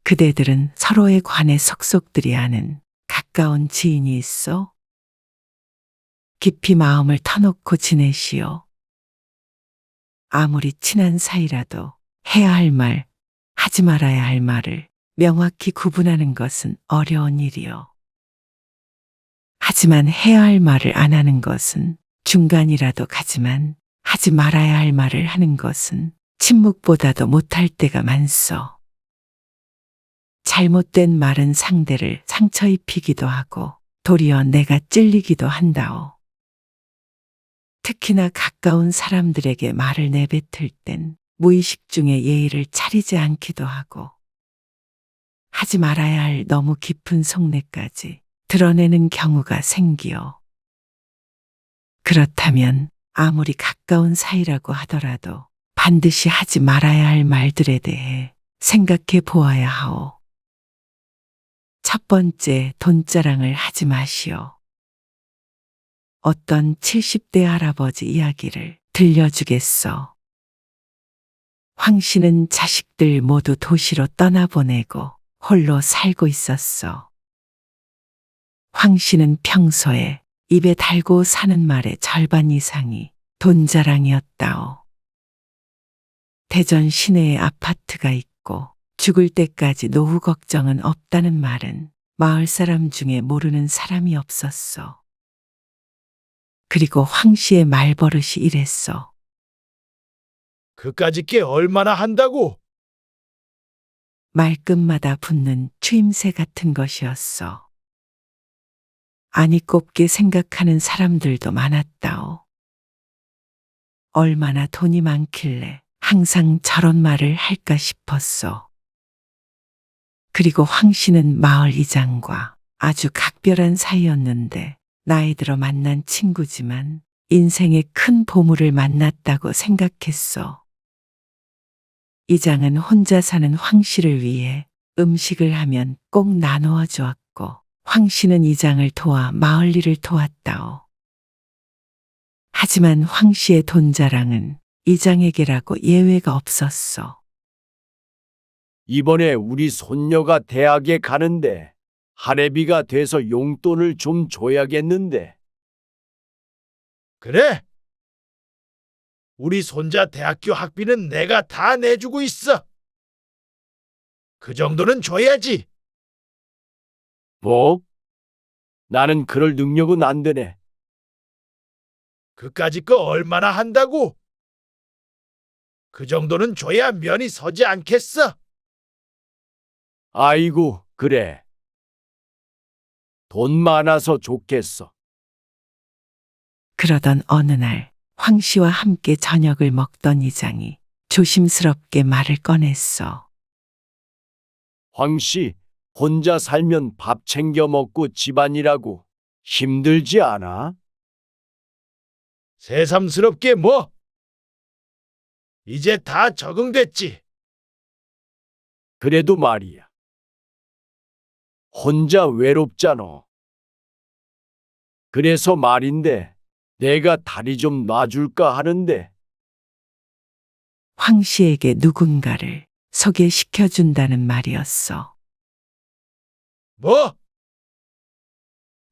그대들은 서로에 관해 속속들이 아는 가까운 지인이 있어? 깊이 마음을 터놓고 지내시오. 아무리 친한 사이라도 해야 할 말, 하지 말아야 할 말을 명확히 구분하는 것은 어려운 일이요. 하지만 해야 할 말을 안 하는 것은 중간이라도 가지만 하지 말아야 할 말을 하는 것은 침묵보다도 못할 때가 많소. 잘못된 말은 상대를 상처 입히기도 하고 도리어 내가 찔리기도 한다오. 특히나 가까운 사람들에게 말을 내뱉을 땐 무의식 중에 예의를 차리지 않기도 하고 하지 말아야 할 너무 깊은 속내까지 드러내는 경우가 생기어. 그렇다면 아무리 가까운 사이라고 하더라도 반드시 하지 말아야 할 말들에 대해 생각해 보아야 하오. 첫 번째, 돈자랑을 하지 마시오. 어떤 70대 할아버지 이야기를 들려주겠어. 황 씨는 자식들 모두 도시로 떠나보내고 홀로 살고 있었어. 황 씨는 평소에 입에 달고 사는 말의 절반 이상이 돈자랑이었다오. 대전 시내에 아파트가 있고 죽을 때까지 노후 걱정은 없다는 말은 마을 사람 중에 모르는 사람이 없었어. 그리고 황 씨의 말버릇이 이랬어. 그까짓 게 얼마나 한다고? 말끝마다 붙는 추임새 같은 것이었어. 아니 곱게 생각하는 사람들도 많았다오. 얼마나 돈이 많길래 항상 저런 말을 할까 싶었어. 그리고 황 씨는 마을 이장과 아주 각별한 사이였는데 나이 들어 만난 친구지만 인생의 큰 보물을 만났다고 생각했어. 이장은 혼자 사는 황 씨를 위해 음식을 하면 꼭 나누어 주었고 황 씨는 이장을 도와 마을 일을 도왔다오. 하지만 황 씨의 돈자랑은 이장에게라고 예외가 없었어. 이번에 우리 손녀가 대학에 가는데 할애비가 돼서 용돈을 좀 줘야겠는데. 그래? 우리 손자 대학교 학비는 내가 다 내주고 있어. 그 정도는 줘야지. 뭐? 나는 그럴 능력은 안 되네. 그까짓 거 얼마나 한다고? 그 정도는 줘야 면이 서지 않겠어. 아이고, 그래. 돈 많아서 좋겠어. 그러던 어느 날 황 씨와 함께 저녁을 먹던 이장이 조심스럽게 말을 꺼냈어. 황 씨, 혼자 살면 밥 챙겨 먹고 집안일하고 힘들지 않아? 새삼스럽게 뭐? 이제 다 적응됐지. 그래도 말이야. 혼자 외롭잖아. 그래서 말인데 내가 다리 좀 놔줄까 하는데. 황 씨에게 누군가를 소개시켜준다는 말이었어. 뭐?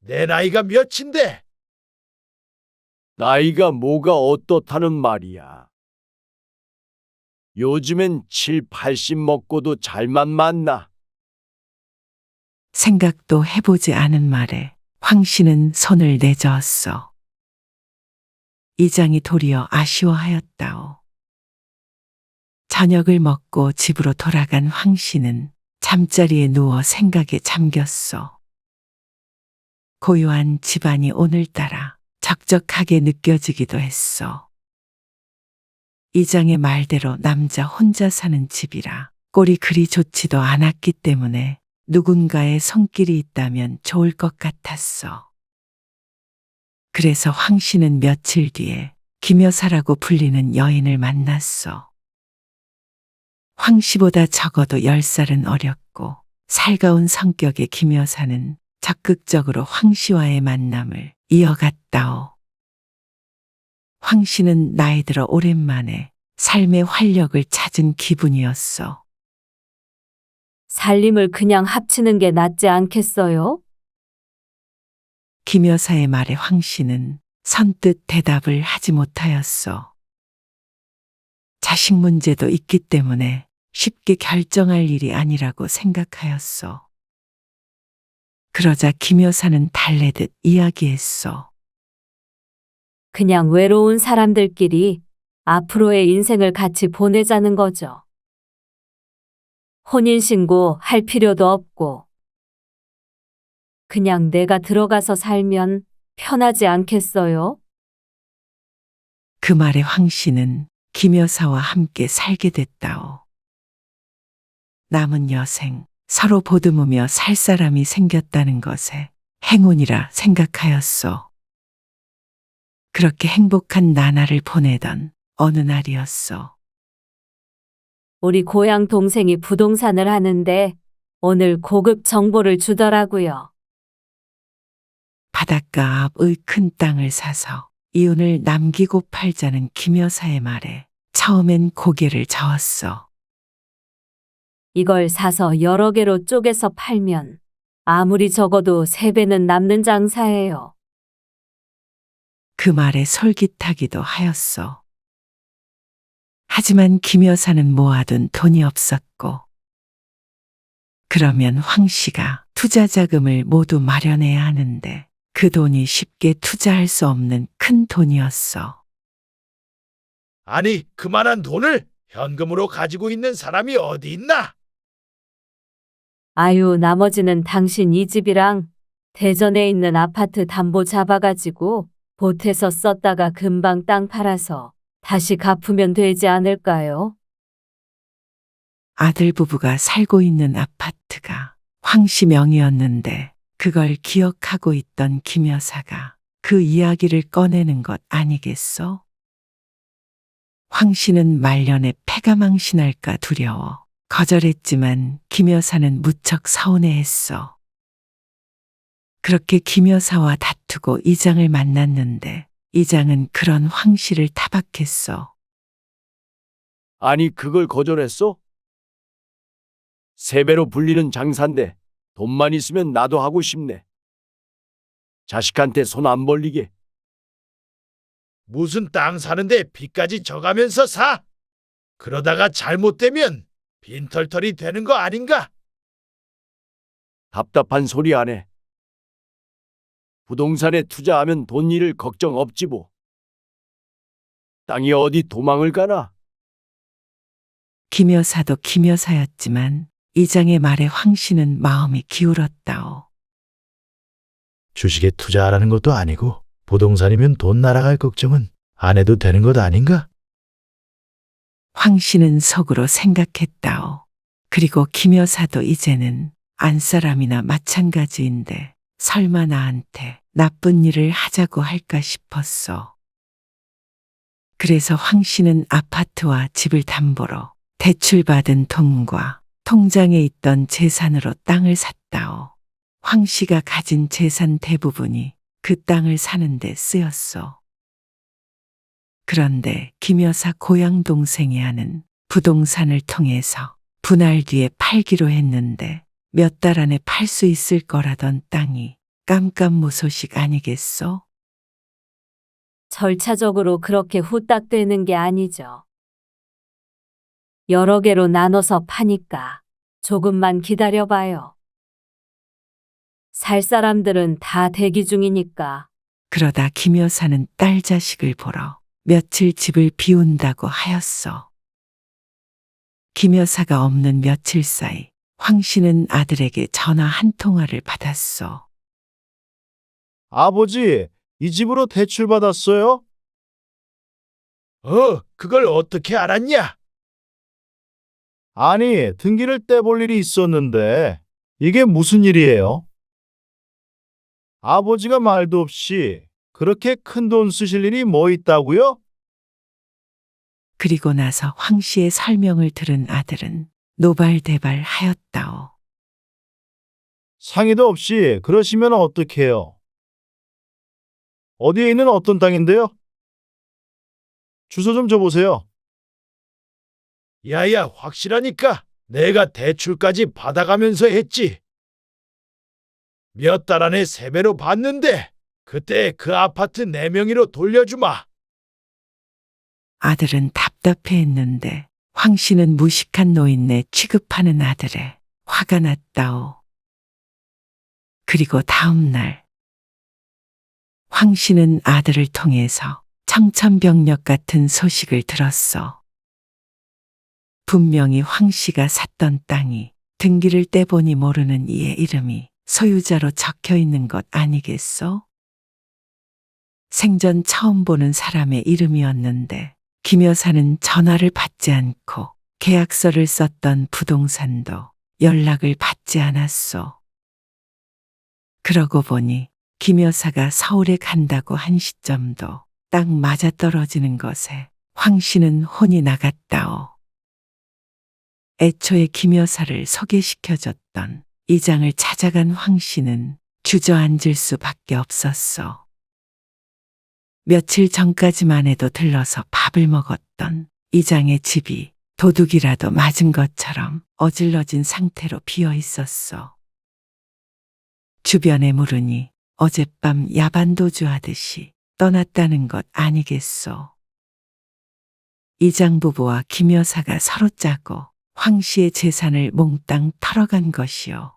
내 나이가 몇인데? 나이가 뭐가 어떻다는 말이야. 요즘엔 7, 80 먹고도 잘만 만나. 생각도 해보지 않은 말에 황 씨는 손을 내저었어. 이장이 도리어 아쉬워하였다오. 저녁을 먹고 집으로 돌아간 황 씨는 잠자리에 누워 생각에 잠겼어. 고요한 집안이 오늘따라 적적하게 느껴지기도 했어. 이장의 말대로 남자 혼자 사는 집이라 꼴이 그리 좋지도 않았기 때문에 누군가의 손길이 있다면 좋을 것 같았어. 그래서 황 씨는 며칠 뒤에 김여사라고 불리는 여인을 만났어. 황 씨보다 적어도 10살은 어렸고 살가운 성격의 김여사는 적극적으로 황 씨와의 만남을 이어갔다오. 황 씨는 나이 들어 오랜만에 삶의 활력을 찾은 기분이었어. 살림을 그냥 합치는 게 낫지 않겠어요? 김 여사의 말에 황 씨는 선뜻 대답을 하지 못하였어. 자식 문제도 있기 때문에 쉽게 결정할 일이 아니라고 생각하였어. 그러자 김 여사는 달래듯 이야기했어. 그냥 외로운 사람들끼리 앞으로의 인생을 같이 보내자는 거죠. 혼인신고 할 필요도 없고, 그냥 내가 들어가서 살면 편하지 않겠어요? 그 말에 황 씨는 김 여사와 함께 살게 됐다오. 남은 여생 서로 보듬으며 살 사람이 생겼다는 것에 행운이라 생각하였소. 그렇게 행복한 나날을 보내던 어느 날이었어. 우리 고향 동생이 부동산을 하는데 오늘 고급 정보를 주더라고요. 바닷가 앞의 큰 땅을 사서 이윤을 남기고 팔자는 김 여사의 말에 처음엔 고개를 저었어. 이걸 사서 여러 개로 쪼개서 팔면 아무리 적어도 3배는 남는 장사예요. 그 말에 솔깃하기도 하였어. 하지만 김 여사는 모아둔 돈이 없었고, 그러면 황 씨가 투자 자금을 모두 마련해야 하는데 그 돈이 쉽게 투자할 수 없는 큰 돈이었어. 아니, 그만한 돈을 현금으로 가지고 있는 사람이 어디 있나? 아유, 나머지는 당신 이 집이랑 대전에 있는 아파트 담보 잡아가지고 보태서 썼다가 금방 땅 팔아서 다시 갚으면 되지 않을까요? 아들 부부가 살고 있는 아파트가 황 씨 명의였는데 그걸 기억하고 있던 김 여사가 그 이야기를 꺼내는 것 아니겠어? 황 씨는 말년에 패가 망신할까 두려워 거절했지만 김 여사는 무척 서운해했어. 그렇게 김 여사와 다투고 이장을 만났는데 이장은 그런 황 씨를 타박했어. 아니, 그걸 거절했어? 3배로 불리는 장사인데 돈만 있으면 나도 하고 싶네. 자식한테 손 안 벌리게. 무슨 땅 사는데 빚까지 져가면서 사? 그러다가 잘못되면 빈털털이 되는 거 아닌가? 답답한 소리 안 해. 부동산에 투자하면 돈 잃을 걱정 없지 뭐. 땅이 어디 도망을 가나? 김 여사도 김 여사였지만 이장의 말에 황 씨는 마음이 기울었다오. 주식에 투자하라는 것도 아니고 부동산이면 돈 날아갈 걱정은 안 해도 되는 것 아닌가? 황 씨는 속으로 생각했다오. 그리고 김 여사도 이제는 안사람이나 마찬가지인데 설마 나한테 나쁜 일을 하자고 할까 싶었어. 그래서 황 씨는 아파트와 집을 담보로 대출받은 돈과 통장에 있던 재산으로 땅을 샀다오. 황 씨가 가진 재산 대부분이 그 땅을 사는 데 쓰였어. 그런데 김 여사 고향 동생이 하는 부동산을 통해서 분할 뒤에 팔기로 했는데 몇 달 안에 팔 수 있을 거라던 땅이 깜깜무소식 아니겠소? 절차적으로 그렇게 후딱 되는 게 아니죠. 여러 개로 나눠서 파니까 조금만 기다려봐요. 살 사람들은 다 대기 중이니까. 그러다 김 여사는 딸 자식을 보러 며칠 집을 비운다고 하였어. 김 여사가 없는 며칠 사이 황 씨는 아들에게 전화 한 통화를 받았어. 아버지, 이 집으로 대출 받았어요? 그걸 어떻게 알았냐? 아니, 등기를 떼볼 일이 있었는데 이게 무슨 일이에요? 아버지가 말도 없이 그렇게 큰 돈 쓰실 일이 뭐 있다고요? 그리고 나서 황 씨의 설명을 들은 아들은 노발대발 하였다오. 상의도 없이 그러시면 어떡해요? 어디에 있는 어떤 땅인데요? 주소 좀 줘보세요. 야야, 확실하니까 내가 대출까지 받아가면서 했지. 몇 달 안에 세배로 받는데 그때 그 아파트 내 명의로 돌려주마. 아들은 답답해했는데 황 씨는 무식한 노인네 취급하는 아들에 화가 났다오. 그리고 다음 날 황 씨는 아들을 통해서 청천벽력 같은 소식을 들었어. 분명히 황 씨가 샀던 땅이 등기를 떼보니 모르는 이의 이름이 소유자로 적혀 있는 것 아니겠소? 생전 처음 보는 사람의 이름이었는데 김 여사는 전화를 받지 않고 계약서를 썼던 부동산도 연락을 받지 않았소. 그러고 보니 김 여사가 서울에 간다고 한 시점도 딱 맞아떨어지는 것에 황 씨는 혼이 나갔다오. 애초에 김 여사를 소개시켜줬던 이장을 찾아간 황 씨는 주저앉을 수밖에 없었어. 며칠 전까지만 해도 들러서 밥을 먹었던 이장의 집이 도둑이라도 맞은 것처럼 어질러진 상태로 비어 있었어. 주변에 물으니 어젯밤 야반도주하듯이 떠났다는 것 아니겠소. 이장 부부와 김 여사가 서로 짜고 황 씨의 재산을 몽땅 털어간 것이요.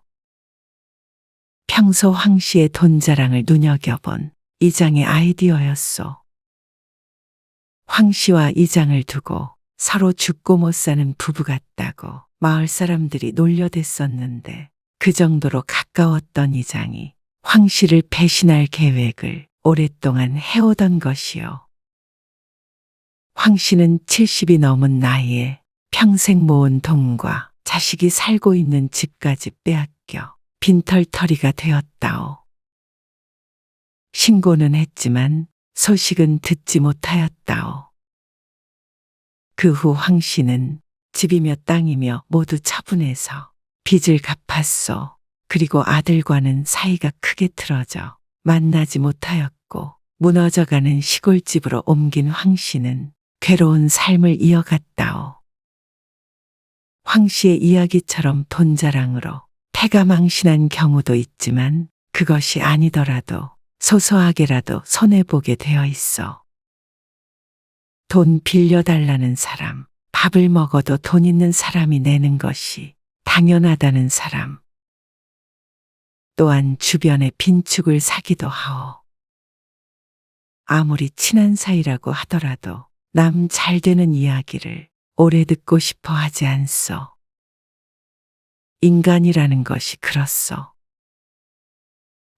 평소 황 씨의 돈 자랑을 눈여겨본 이장의 아이디어였소. 황 씨와 이장을 두고 서로 죽고 못 사는 부부 같다고 마을 사람들이 놀려댔었는데 그 정도로 가까웠던 이장이 황 씨를 배신할 계획을 오랫동안 해오던 것이요. 황 씨는 70이 넘은 나이에 평생 모은 돈과 자식이 살고 있는 집까지 빼앗겨 빈털터리가 되었다오. 신고는 했지만 소식은 듣지 못하였다오. 그 후 황 씨는 집이며 땅이며 모두 처분해서 빚을 갚았소. 그리고 아들과는 사이가 크게 틀어져 만나지 못하였고 무너져가는 시골집으로 옮긴 황 씨는 괴로운 삶을 이어갔다오. 황 씨의 이야기처럼 돈 자랑으로 패가 망신한 경우도 있지만 그것이 아니더라도 소소하게라도 손해보게 되어 있어. 돈 빌려달라는 사람, 밥을 먹어도 돈 있는 사람이 내는 것이 당연하다는 사람, 또한 주변에 빈축을 사기도 하오. 아무리 친한 사이라고 하더라도 남 잘 되는 이야기를 오래 듣고 싶어 하지 않소. 인간이라는 것이 그렇소.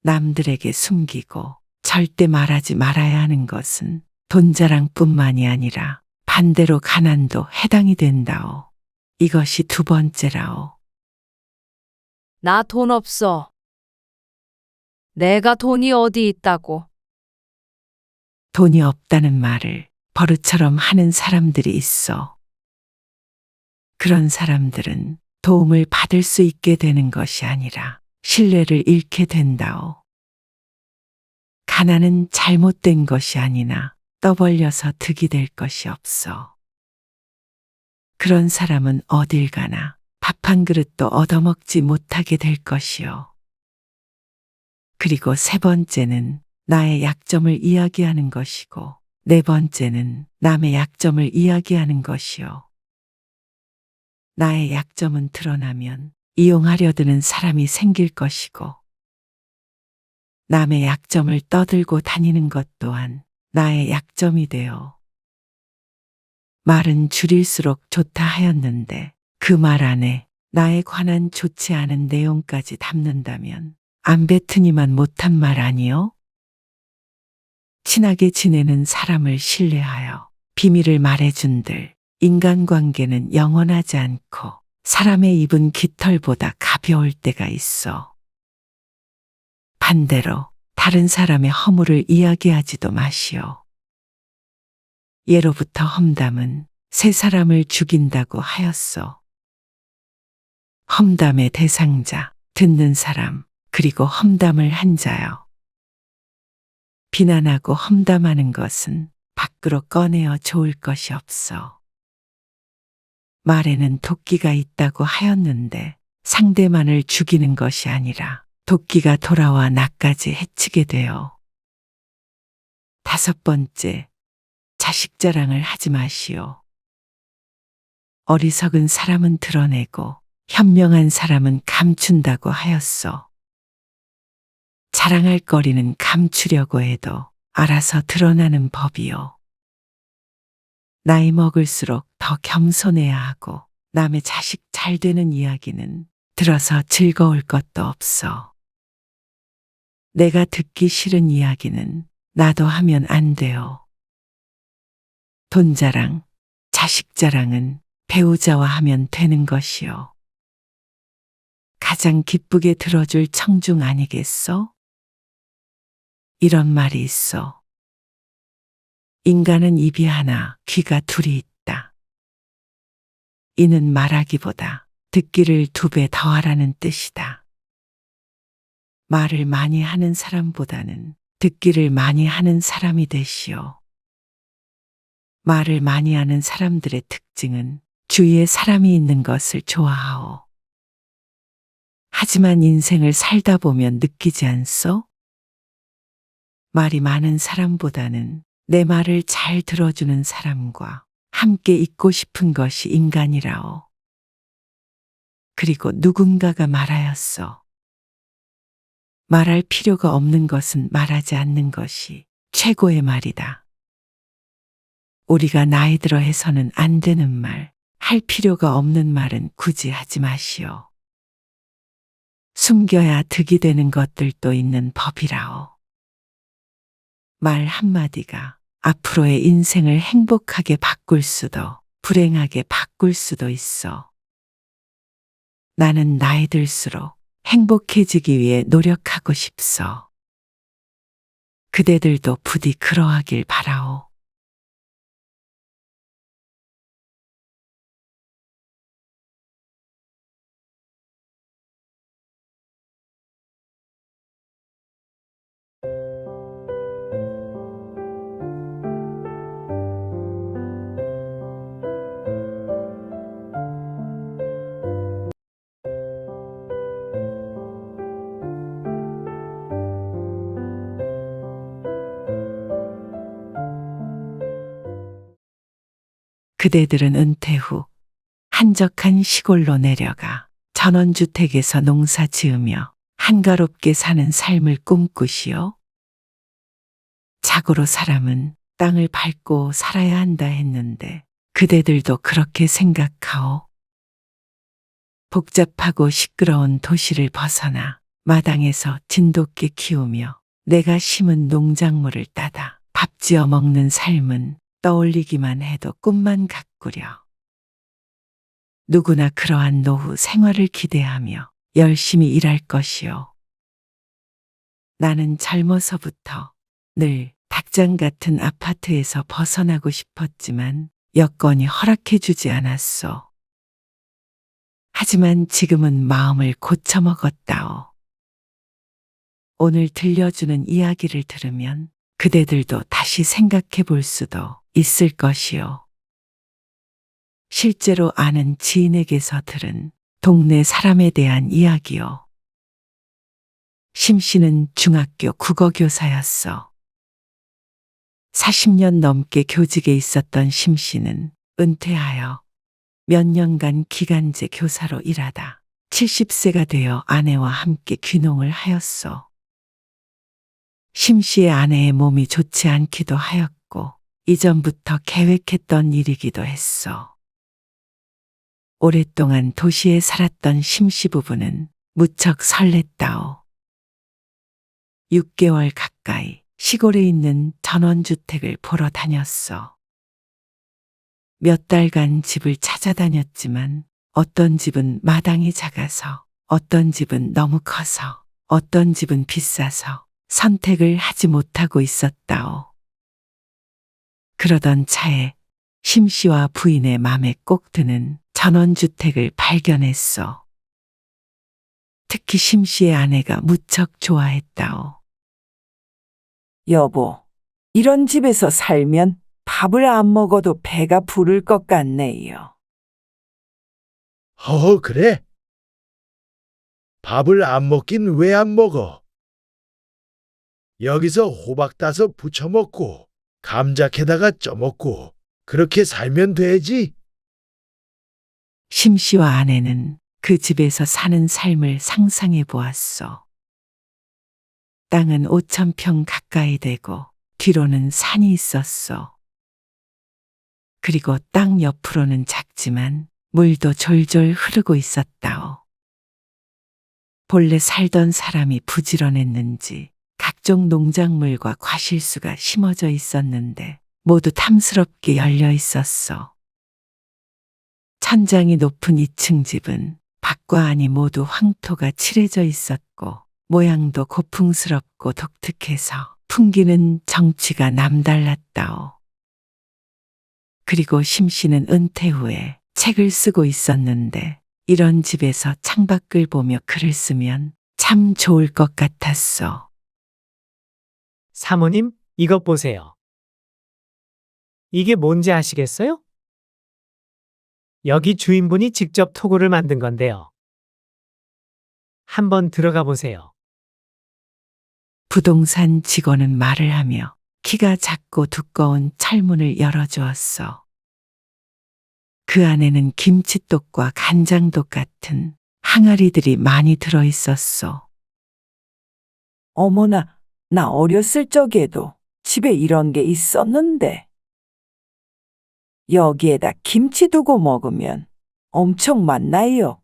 남들에게 숨기고 절대 말하지 말아야 하는 것은 돈자랑뿐만이 아니라 반대로 가난도 해당이 된다오. 이것이 두 번째라오. 나 돈 없어. 내가 돈이 어디 있다고. 돈이 없다는 말을 버릇처럼 하는 사람들이 있어. 그런 사람들은 도움을 받을 수 있게 되는 것이 아니라 신뢰를 잃게 된다오. 가난은 잘못된 것이 아니나 떠벌려서 득이 될 것이 없어. 그런 사람은 어딜 가나 밥 한 그릇도 얻어먹지 못하게 될 것이요. 그리고 세 번째는 나의 약점을 이야기하는 것이고 네 번째는 남의 약점을 이야기하는 것이요. 나의 약점은 드러나면 이용하려 드는 사람이 생길 것이고 남의 약점을 떠들고 다니는 것 또한 나의 약점이 되어 말은 줄일수록 좋다 하였는데 그 말 안에 나에 관한 좋지 않은 내용까지 담는다면 안 뱉으니만 못한 말 아니요? 친하게 지내는 사람을 신뢰하여 비밀을 말해준들 인간관계는 영원하지 않고 사람의 입은 깃털보다 가벼울 때가 있어. 반대로 다른 사람의 허물을 이야기하지도 마시오. 예로부터 험담은 세 사람을 죽인다고 하였소. 험담의 대상자, 듣는 사람, 그리고 험담을 한 자요. 비난하고 험담하는 것은 밖으로 꺼내어 좋을 것이 없어. 말에는 도끼가 있다고 하였는데 상대만을 죽이는 것이 아니라 도끼가 돌아와 나까지 해치게 되어. 5번째, 자식 자랑을 하지 마시오. 어리석은 사람은 드러내고 현명한 사람은 감춘다고 하였소. 자랑할 거리는 감추려고 해도 알아서 드러나는 법이요. 나이 먹을수록 더 겸손해야 하고 남의 자식 잘 되는 이야기는 들어서 즐거울 것도 없어. 내가 듣기 싫은 이야기는 나도 하면 안 돼요. 돈 자랑, 자식 자랑은 배우자와 하면 되는 것이요. 가장 기쁘게 들어줄 청중 아니겠소? 이런 말이 있어. 인간은 입이 하나, 귀가 둘이 있다. 이는 말하기보다 듣기를 2배 더하라는 뜻이다. 말을 많이 하는 사람보다는 듣기를 많이 하는 사람이 되시오. 말을 많이 하는 사람들의 특징은 주위에 사람이 있는 것을 좋아하오. 하지만 인생을 살다 보면 느끼지 않소? 말이 많은 사람보다는 내 말을 잘 들어주는 사람과 함께 있고 싶은 것이 인간이라오. 그리고 누군가가 말하였어. 말할 필요가 없는 것은 말하지 않는 것이 최고의 말이다. 우리가 나이 들어 해서는 안 되는 말, 할 필요가 없는 말은 굳이 하지 마시오. 숨겨야 득이 되는 것들도 있는 법이라오. 말 한마디가 앞으로의 인생을 행복하게 바꿀 수도 불행하게 바꿀 수도 있어. 나는 나이 들수록 행복해지기 위해 노력하고 싶소. 그대들도 부디 그러하길 바라오. 그대들은 은퇴 후 한적한 시골로 내려가 전원주택에서 농사 지으며 한가롭게 사는 삶을 꿈꾸시오. 자고로 사람은 땅을 밟고 살아야 한다 했는데 그대들도 그렇게 생각하오. 복잡하고 시끄러운 도시를 벗어나 마당에서 진돗개 키우며 내가 심은 농작물을 따다 밥 지어 먹는 삶은 떠올리기만 해도 꿈만 같구려. 누구나 그러한 노후 생활을 기대하며 열심히 일할 것이요. 나는 젊어서부터 늘 닭장 같은 아파트에서 벗어나고 싶었지만 여건이 허락해주지 않았소. 하지만 지금은 마음을 고쳐먹었다오. 오늘 들려주는 이야기를 들으면 그대들도 다시 생각해 볼 수도 있을 것이요. 실제로 아는 지인에게서 들은 동네 사람에 대한 이야기요. 심 씨는 중학교 국어교사였어. 40년 넘게 교직에 있었던 심 씨는 은퇴하여 몇 년간 기간제 교사로 일하다 70세가 되어 아내와 함께 귀농을 하였소. 심 씨의 아내의 몸이 좋지 않기도 하였고 이전부터 계획했던 일이기도 했어. 오랫동안 도시에 살았던 심 씨 부부는 무척 설렜다오. 6개월 가까이 시골에 있는 전원주택을 보러 다녔어. 몇 달간 집을 찾아다녔지만 어떤 집은 마당이 작아서, 어떤 집은 너무 커서, 어떤 집은 비싸서 선택을 하지 못하고 있었다오. 그러던 차에 심 씨와 부인의 맘에 꼭 드는 전원주택을 발견했어. 특히 심 씨의 아내가 무척 좋아했다오. 여보, 이런 집에서 살면 밥을 안 먹어도 배가 부를 것 같네요. 그래? 밥을 안 먹긴 왜 안 먹어? 여기서 호박 따서 부쳐 먹고, 감자캐다가 쪄먹고, 그렇게 살면 되지? 심씨와 아내는 그 집에서 사는 삶을 상상해 보았소. 땅은 5,000평 가까이 되고 뒤로는 산이 있었소. 그리고 땅 옆으로는 작지만 물도 졸졸 흐르고 있었다오. 본래 살던 사람이 부지런했는지 각종 농작물과 과실수가 심어져 있었는데 모두 탐스럽게 열려 있었소. 천장이 높은 2층 집은 밖과 안이 모두 황토가 칠해져 있었고 모양도 고풍스럽고 독특해서 풍기는 정취가 남달랐다오. 그리고 심씨는 은퇴 후에 책을 쓰고 있었는데 이런 집에서 창밖을 보며 글을 쓰면 참 좋을 것 같았어. 사모님, 이것 보세요. 이게 뭔지 아시겠어요? 여기 주인분이 직접 토구를 만든 건데요. 한번 들어가 보세요. 부동산 직원은 말을 하며 키가 작고 두꺼운 철문을 열어주었어. 그 안에는 김치독과 간장독 같은 항아리들이 많이 들어있었어. 어머나, 나 어렸을 적에도 집에 이런 게 있었는데. 여기에다 김치 두고 먹으면 엄청 맛나요.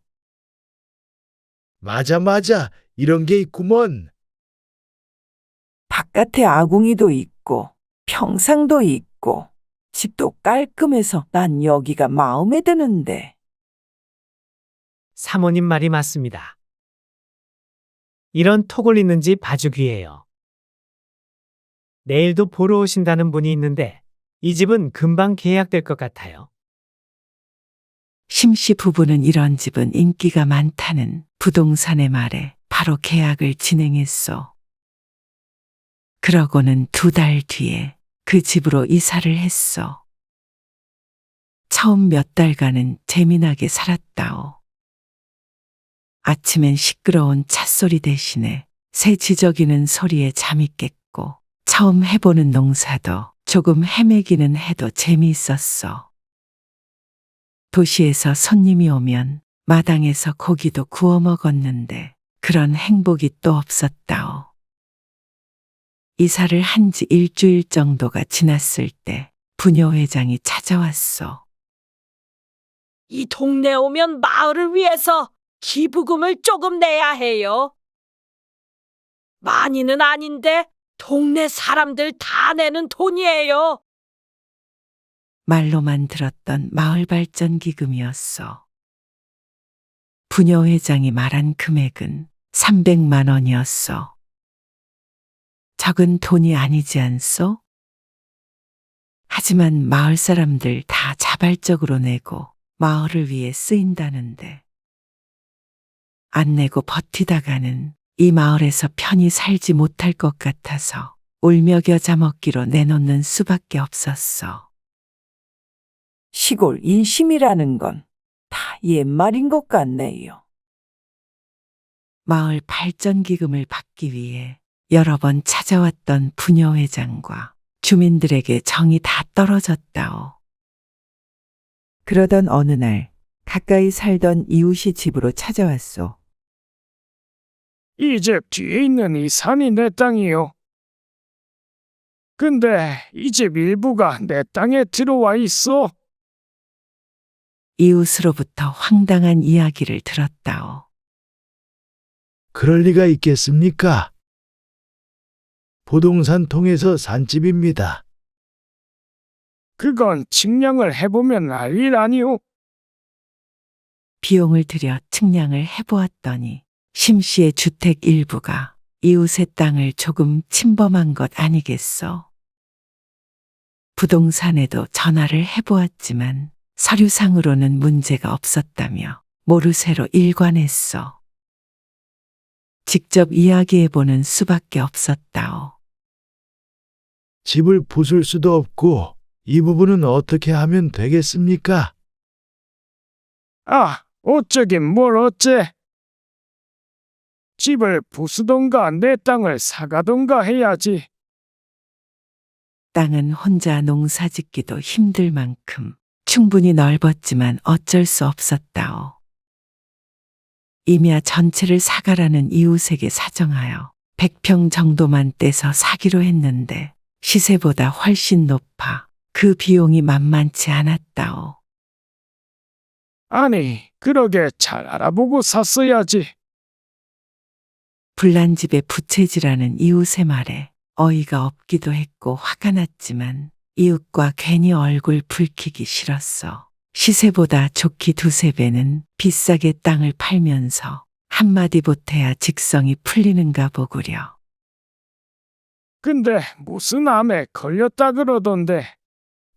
맞아. 이런 게 있구먼. 바깥에 아궁이도 있고 평상도 있고 집도 깔끔해서 난 여기가 마음에 드는데. 사모님 말이 맞습니다. 이런 톡을 있는 집 아주 귀해요. 내일도 보러 오신다는 분이 있는데 이 집은 금방 계약될 것 같아요. 심씨 부부는 이런 집은 인기가 많다는 부동산의 말에 바로 계약을 진행했어. 그러고는 2달 뒤에 그 집으로 이사를 했어. 처음 몇 달간은 재미나게 살았다오. 아침엔 시끄러운 찻소리 대신에 새 지저귀는 소리에 잠이 깼고 처음 해보는 농사도 조금 헤매기는 해도 재미있었어. 도시에서 손님이 오면 마당에서 고기도 구워 먹었는데 그런 행복이 또 없었다오. 이사를 한 지 1주일 정도가 지났을 때 부녀회장이 찾아왔어. 이 동네 오면 마을을 위해서 기부금을 조금 내야 해요. 많이는 아닌데 동네 사람들 다 내는 돈이에요. 말로만 들었던 마을발전기금이었어. 부녀회장이 말한 금액은 300만 원이었어. 적은 돈이 아니지 않소? 하지만 마을 사람들 다 자발적으로 내고 마을을 위해 쓰인다는데 안 내고 버티다가는 이 마을에서 편히 살지 못할 것 같아서 울며 겨자 먹기로 내놓는 수밖에 없었어. 시골 인심이라는 건 다 옛말인 것 같네요. 마을 발전기금을 받기 위해 여러 번 찾아왔던 부녀회장과 주민들에게 정이 다 떨어졌다오. 그러던 어느 날 가까이 살던 이웃이 집으로 찾아왔소. 이 집 뒤에 있는 이 산이 내 땅이요. 근데 이 집 일부가 내 땅에 들어와 있어. 이웃으로부터 황당한 이야기를 들었다오. 그럴 리가 있겠습니까? 부동산 통해서 산집입니다. 그건 측량을 해보면 알 일 아니오. 비용을 들여 측량을 해보았더니 심씨의 주택 일부가 이웃의 땅을 조금 침범한 것 아니겠소? 부동산에도 전화를 해보았지만 서류상으로는 문제가 없었다며 모르쇠로 일관했어. 직접 이야기해보는 수밖에 없었다오. 집을 부술 수도 없고 이 부분은 어떻게 하면 되겠습니까? 아, 어쩌긴 뭘 어째. 집을 부수던가 내 땅을 사가던가 해야지. 땅은 혼자 농사 짓기도 힘들 만큼 충분히 넓었지만 어쩔 수 없었다오. 임야 전체를 사가라는 이웃에게 사정하여 100평 정도만 떼서 사기로 했는데 시세보다 훨씬 높아 그 비용이 만만치 않았다오. 아니, 그러게 잘 알아보고 샀어야지. 불난집에 부채질하는 이웃의 말에 어이가 없기도 했고 화가 났지만 이웃과 괜히 얼굴 붉히기 싫었어. 시세보다 좋기 두세 배는 비싸게 땅을 팔면서 한마디 보태야 직성이 풀리는가 보구려. 근데 무슨 암에 걸렸다 그러던데.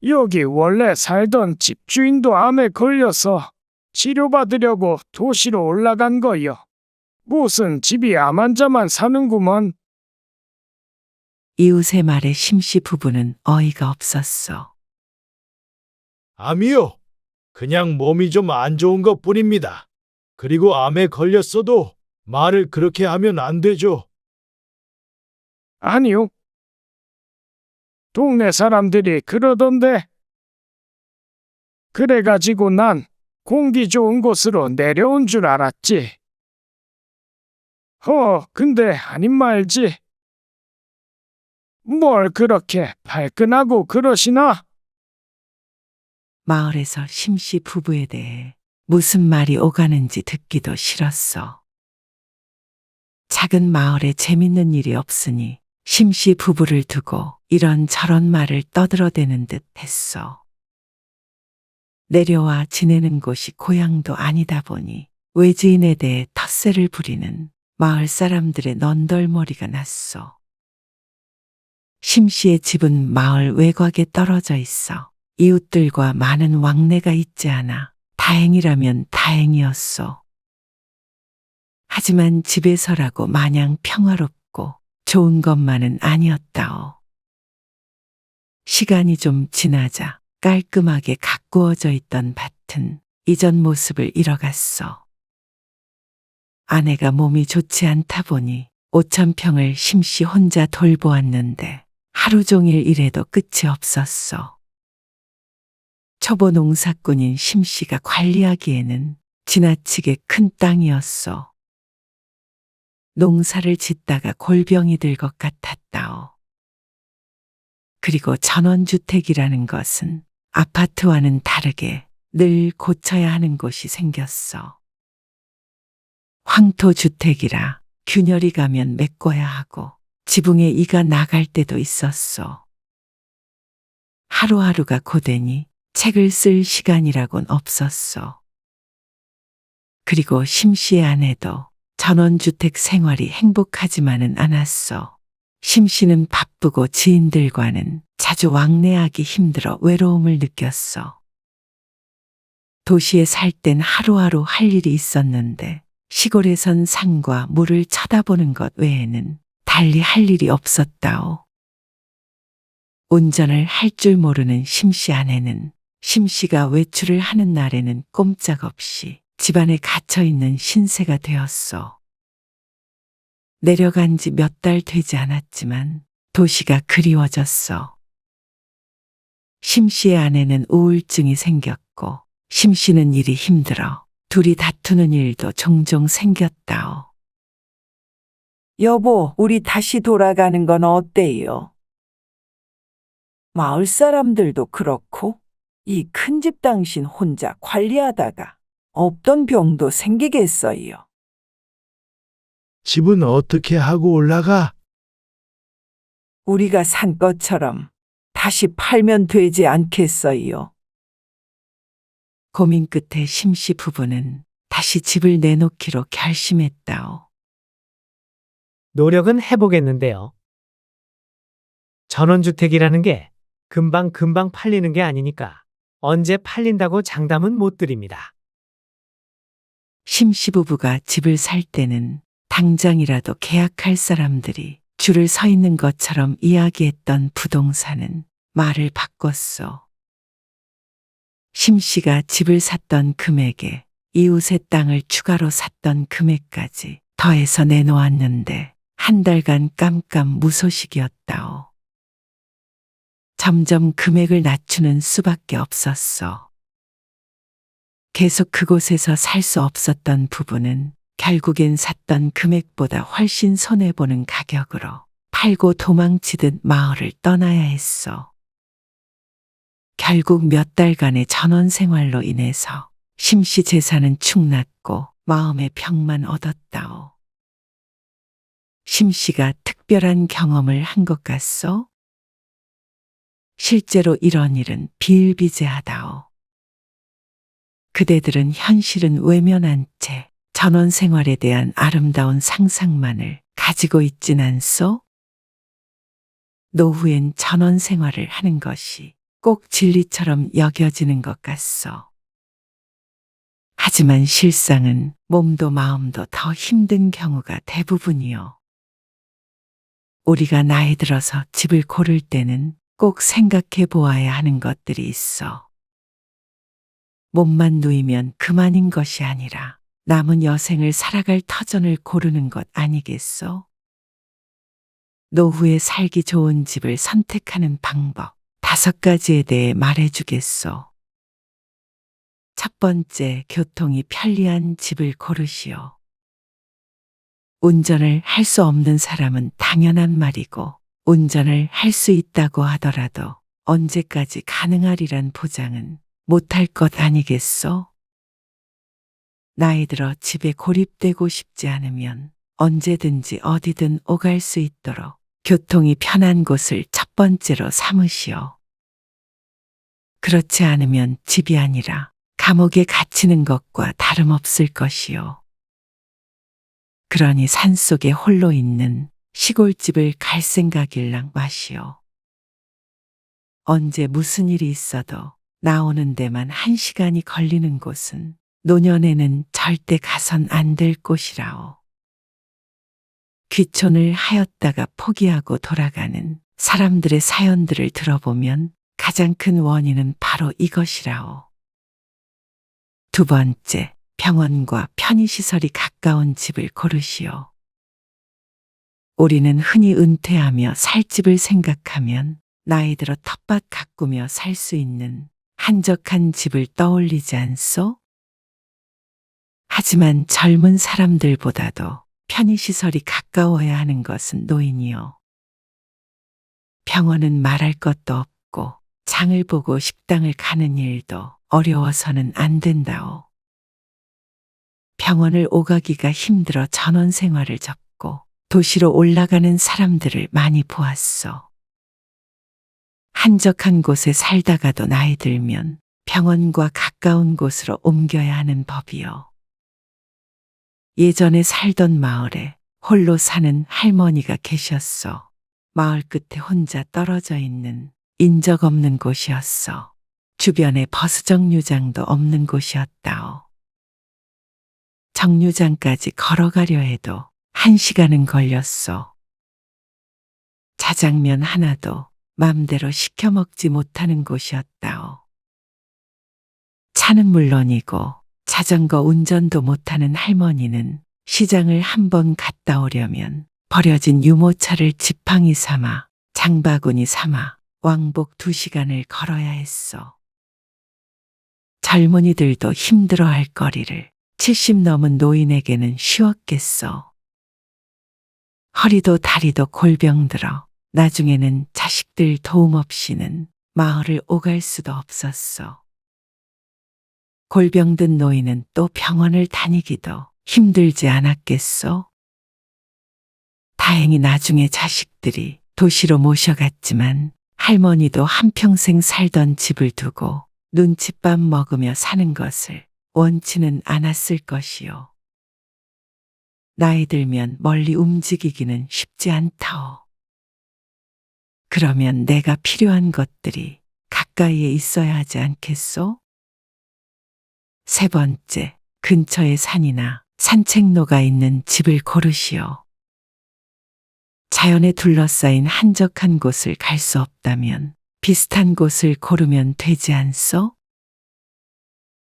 여기 원래 살던 집주인도 암에 걸려서 치료받으려고 도시로 올라간 거요. 무슨 집이 암 환자만 사는구먼. 이웃의 말에 심씨 부부는 어이가 없었어. 암이요. 그냥 몸이 좀 안 좋은 것 뿐입니다. 그리고 암에 걸렸어도 말을 그렇게 하면 안 되죠. 아니요. 동네 사람들이 그러던데. 그래가지고 난 공기 좋은 곳으로 내려온 줄 알았지. 근데 아닌 말지. 뭘 그렇게 발끈하고 그러시나? 마을에서 심씨 부부에 대해 무슨 말이 오가는지 듣기도 싫었어. 작은 마을에 재밌는 일이 없으니 심씨 부부를 두고 이런저런 말을 떠들어대는 듯 했어. 내려와 지내는 곳이 고향도 아니다 보니 외지인에 대해 텃세를 부리는 마을 사람들의 넌덜머리가 났어. 심씨의 집은 마을 외곽에 떨어져 있어 이웃들과 많은 왕래가 있지 않아 다행이라면 다행이었소. 하지만 집에서라고 마냥 평화롭고 좋은 것만은 아니었다오. 시간이 좀 지나자 깔끔하게 가꾸어져 있던 밭은 이전 모습을 잃어갔어. 아내가 몸이 좋지 않다 보니 5,000평을 심씨 혼자 돌보았는데 하루 종일 일해도 끝이 없었어. 초보 농사꾼인 심씨가 관리하기에는 지나치게 큰 땅이었어. 농사를 짓다가 골병이 들 것 같았다오. 그리고 전원주택이라는 것은 아파트와는 다르게 늘 고쳐야 하는 곳이 생겼어. 황토주택이라 균열이 가면 메꿔야 하고 지붕에 이가 나갈 때도 있었어. 하루하루가 고되니 책을 쓸 시간이라곤 없었어. 그리고 심씨의 아내도 전원주택 생활이 행복하지만은 않았어. 심씨는 바쁘고 지인들과는 자주 왕래하기 힘들어 외로움을 느꼈어. 도시에 살 땐 하루하루 할 일이 있었는데 시골에선 산과 물을 쳐다보는 것 외에는 달리 할 일이 없었다오. 운전을 할 줄 모르는 심씨 아내는 심씨가 외출을 하는 날에는 꼼짝없이 집안에 갇혀있는 신세가 되었어. 내려간 지 몇 달 되지 않았지만 도시가 그리워졌어. 심씨의 아내는 우울증이 생겼고 심씨는 일이 힘들어 둘이 다투는 일도 종종 생겼다오. 여보, 우리 다시 돌아가는 건 어때요? 마을 사람들도 그렇고 이 큰 집 당신 혼자 관리하다가 없던 병도 생기겠어요. 집은 어떻게 하고 올라가? 우리가 산 것처럼 다시 팔면 되지 않겠어요? 고민 끝에 심씨 부부는 다시 집을 내놓기로 결심했다오. 노력은 해보겠는데요. 전원주택이라는 게 금방 팔리는 게 아니니까 언제 팔린다고 장담은 못 드립니다. 심씨 부부가 집을 살 때는 당장이라도 계약할 사람들이 줄을 서 있는 것처럼 이야기했던 부동산은 말을 바꿨어. 심씨가 집을 샀던 금액에 이웃의 땅을 추가로 샀던 금액까지 더해서 내놓았는데 한 달간 깜깜 무소식이었다오. 점점 금액을 낮추는 수밖에 없었어. 계속 그곳에서 살 수 없었던 부부는 결국엔 샀던 금액보다 훨씬 손해보는 가격으로 팔고 도망치듯 마을을 떠나야 했어. 결국 몇 달간의 전원 생활로 인해서 심씨 재산은 축났고 마음의 평만 얻었다오. 심씨가 특별한 경험을 한 것 같소? 실제로 이런 일은 비일비재하다오. 그대들은 현실은 외면한 채 전원 생활에 대한 아름다운 상상만을 가지고 있진 않소? 노후엔 전원 생활을 하는 것이 꼭 진리처럼 여겨지는 것 같소. 하지만 실상은 몸도 마음도 더 힘든 경우가 대부분이요. 우리가 나이 들어서 집을 고를 때는 꼭 생각해 보아야 하는 것들이 있어. 몸만 누이면 그만인 것이 아니라 남은 여생을 살아갈 터전을 고르는 것 아니겠소? 노후에 살기 좋은 집을 선택하는 방법 5가지에 대해 말해주겠소. 첫 번째, 교통이 편리한 집을 고르시오. 운전을 할 수 없는 사람은 당연한 말이고, 운전을 할 수 있다고 하더라도 언제까지 가능하리란 보장은 못할 것 아니겠소? 나이 들어 집에 고립되고 싶지 않으면 언제든지 어디든 오갈 수 있도록 교통이 편한 곳을 첫 번째로 삼으시오. 그렇지 않으면 집이 아니라 감옥에 갇히는 것과 다름없을 것이요. 그러니 산속에 홀로 있는 시골집을 갈 생각일랑 마시오. 언제 무슨 일이 있어도 나오는 데만 1시간이 걸리는 곳은 노년에는 절대 가선 안 될 곳이라오. 귀촌을 하였다가 포기하고 돌아가는 사람들의 사연들을 들어보면 가장 큰 원인은 바로 이것이라오. 두 번째, 병원과 편의시설이 가까운 집을 고르시오. 우리는 흔히 은퇴하며 살 집을 생각하면 나이 들어 텃밭 가꾸며 살 수 있는 한적한 집을 떠올리지 않소? 하지만 젊은 사람들보다도 편의시설이 가까워야 하는 것은 노인이요. 병원은 말할 것도 없고 장을 보고 식당을 가는 일도 어려워서는 안 된다오. 병원을 오가기가 힘들어 전원 생활을 접고 도시로 올라가는 사람들을 많이 보았어. 한적한 곳에 살다가도 나이 들면 병원과 가까운 곳으로 옮겨야 하는 법이요. 예전에 살던 마을에 홀로 사는 할머니가 계셨어. 마을 끝에 혼자 떨어져 있는 인적 없는 곳이었어. 주변에 버스 정류장도 없는 곳이었다오. 정류장까지 걸어가려 해도 1시간은 걸렸어. 자장면 하나도 맘대로 시켜 먹지 못하는 곳이었다오. 차는 물론이고 자전거 운전도 못하는 할머니는 시장을 한번 갔다 오려면 버려진 유모차를 지팡이 삼아 장바구니 삼아 왕복 2시간을 걸어야 했어. 젊은이들도 힘들어할 거리를 70 넘은 노인에게는 쉬웠겠어. 허리도 다리도 골병들어 나중에는 자식들 도움 없이는 마을을 오갈 수도 없었어. 골병든 노인은 또 병원을 다니기도 힘들지 않았겠소? 다행히 나중에 자식들이 도시로 모셔갔지만 할머니도 한평생 살던 집을 두고 눈칫밥 먹으며 사는 것을 원치는 않았을 것이요. 나이 들면 멀리 움직이기는 쉽지 않다오. 그러면 내가 필요한 것들이 가까이에 있어야 하지 않겠소? 세 번째, 근처에 산이나 산책로가 있는 집을 고르시오. 자연에 둘러싸인 한적한 곳을 갈 수 없다면 비슷한 곳을 고르면 되지 않소?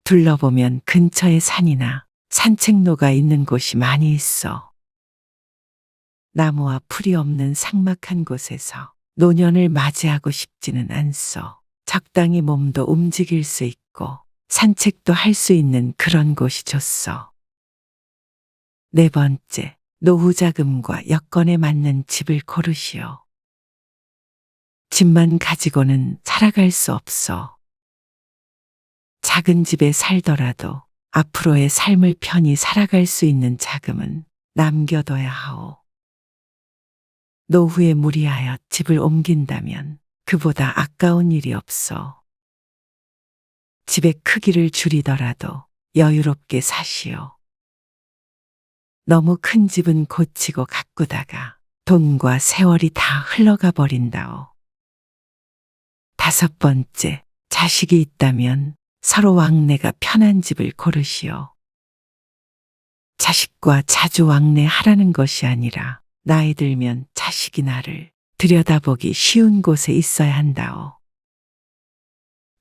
둘러보면 근처에 산이나 산책로가 있는 곳이 많이 있어. 나무와 풀이 없는 삭막한 곳에서 노년을 맞이하고 싶지는 않소. 적당히 몸도 움직일 수 있고 산책도 할 수 있는 그런 곳이 좋소. 네 번째, 노후 자금과 여건에 맞는 집을 고르시오. 집만 가지고는 살아갈 수 없어. 작은 집에 살더라도 앞으로의 삶을 편히 살아갈 수 있는 자금은 남겨둬야 하오. 노후에 무리하여 집을 옮긴다면 그보다 아까운 일이 없어. 집의 크기를 줄이더라도 여유롭게 사시오. 너무 큰 집은 고치고 가꾸다가 돈과 세월이 다 흘러가 버린다오. 다섯 번째, 자식이 있다면 서로 왕래가 편한 집을 고르시오. 자식과 자주 왕래하라는 것이 아니라 나이 들면 자식이 나를 들여다보기 쉬운 곳에 있어야 한다오.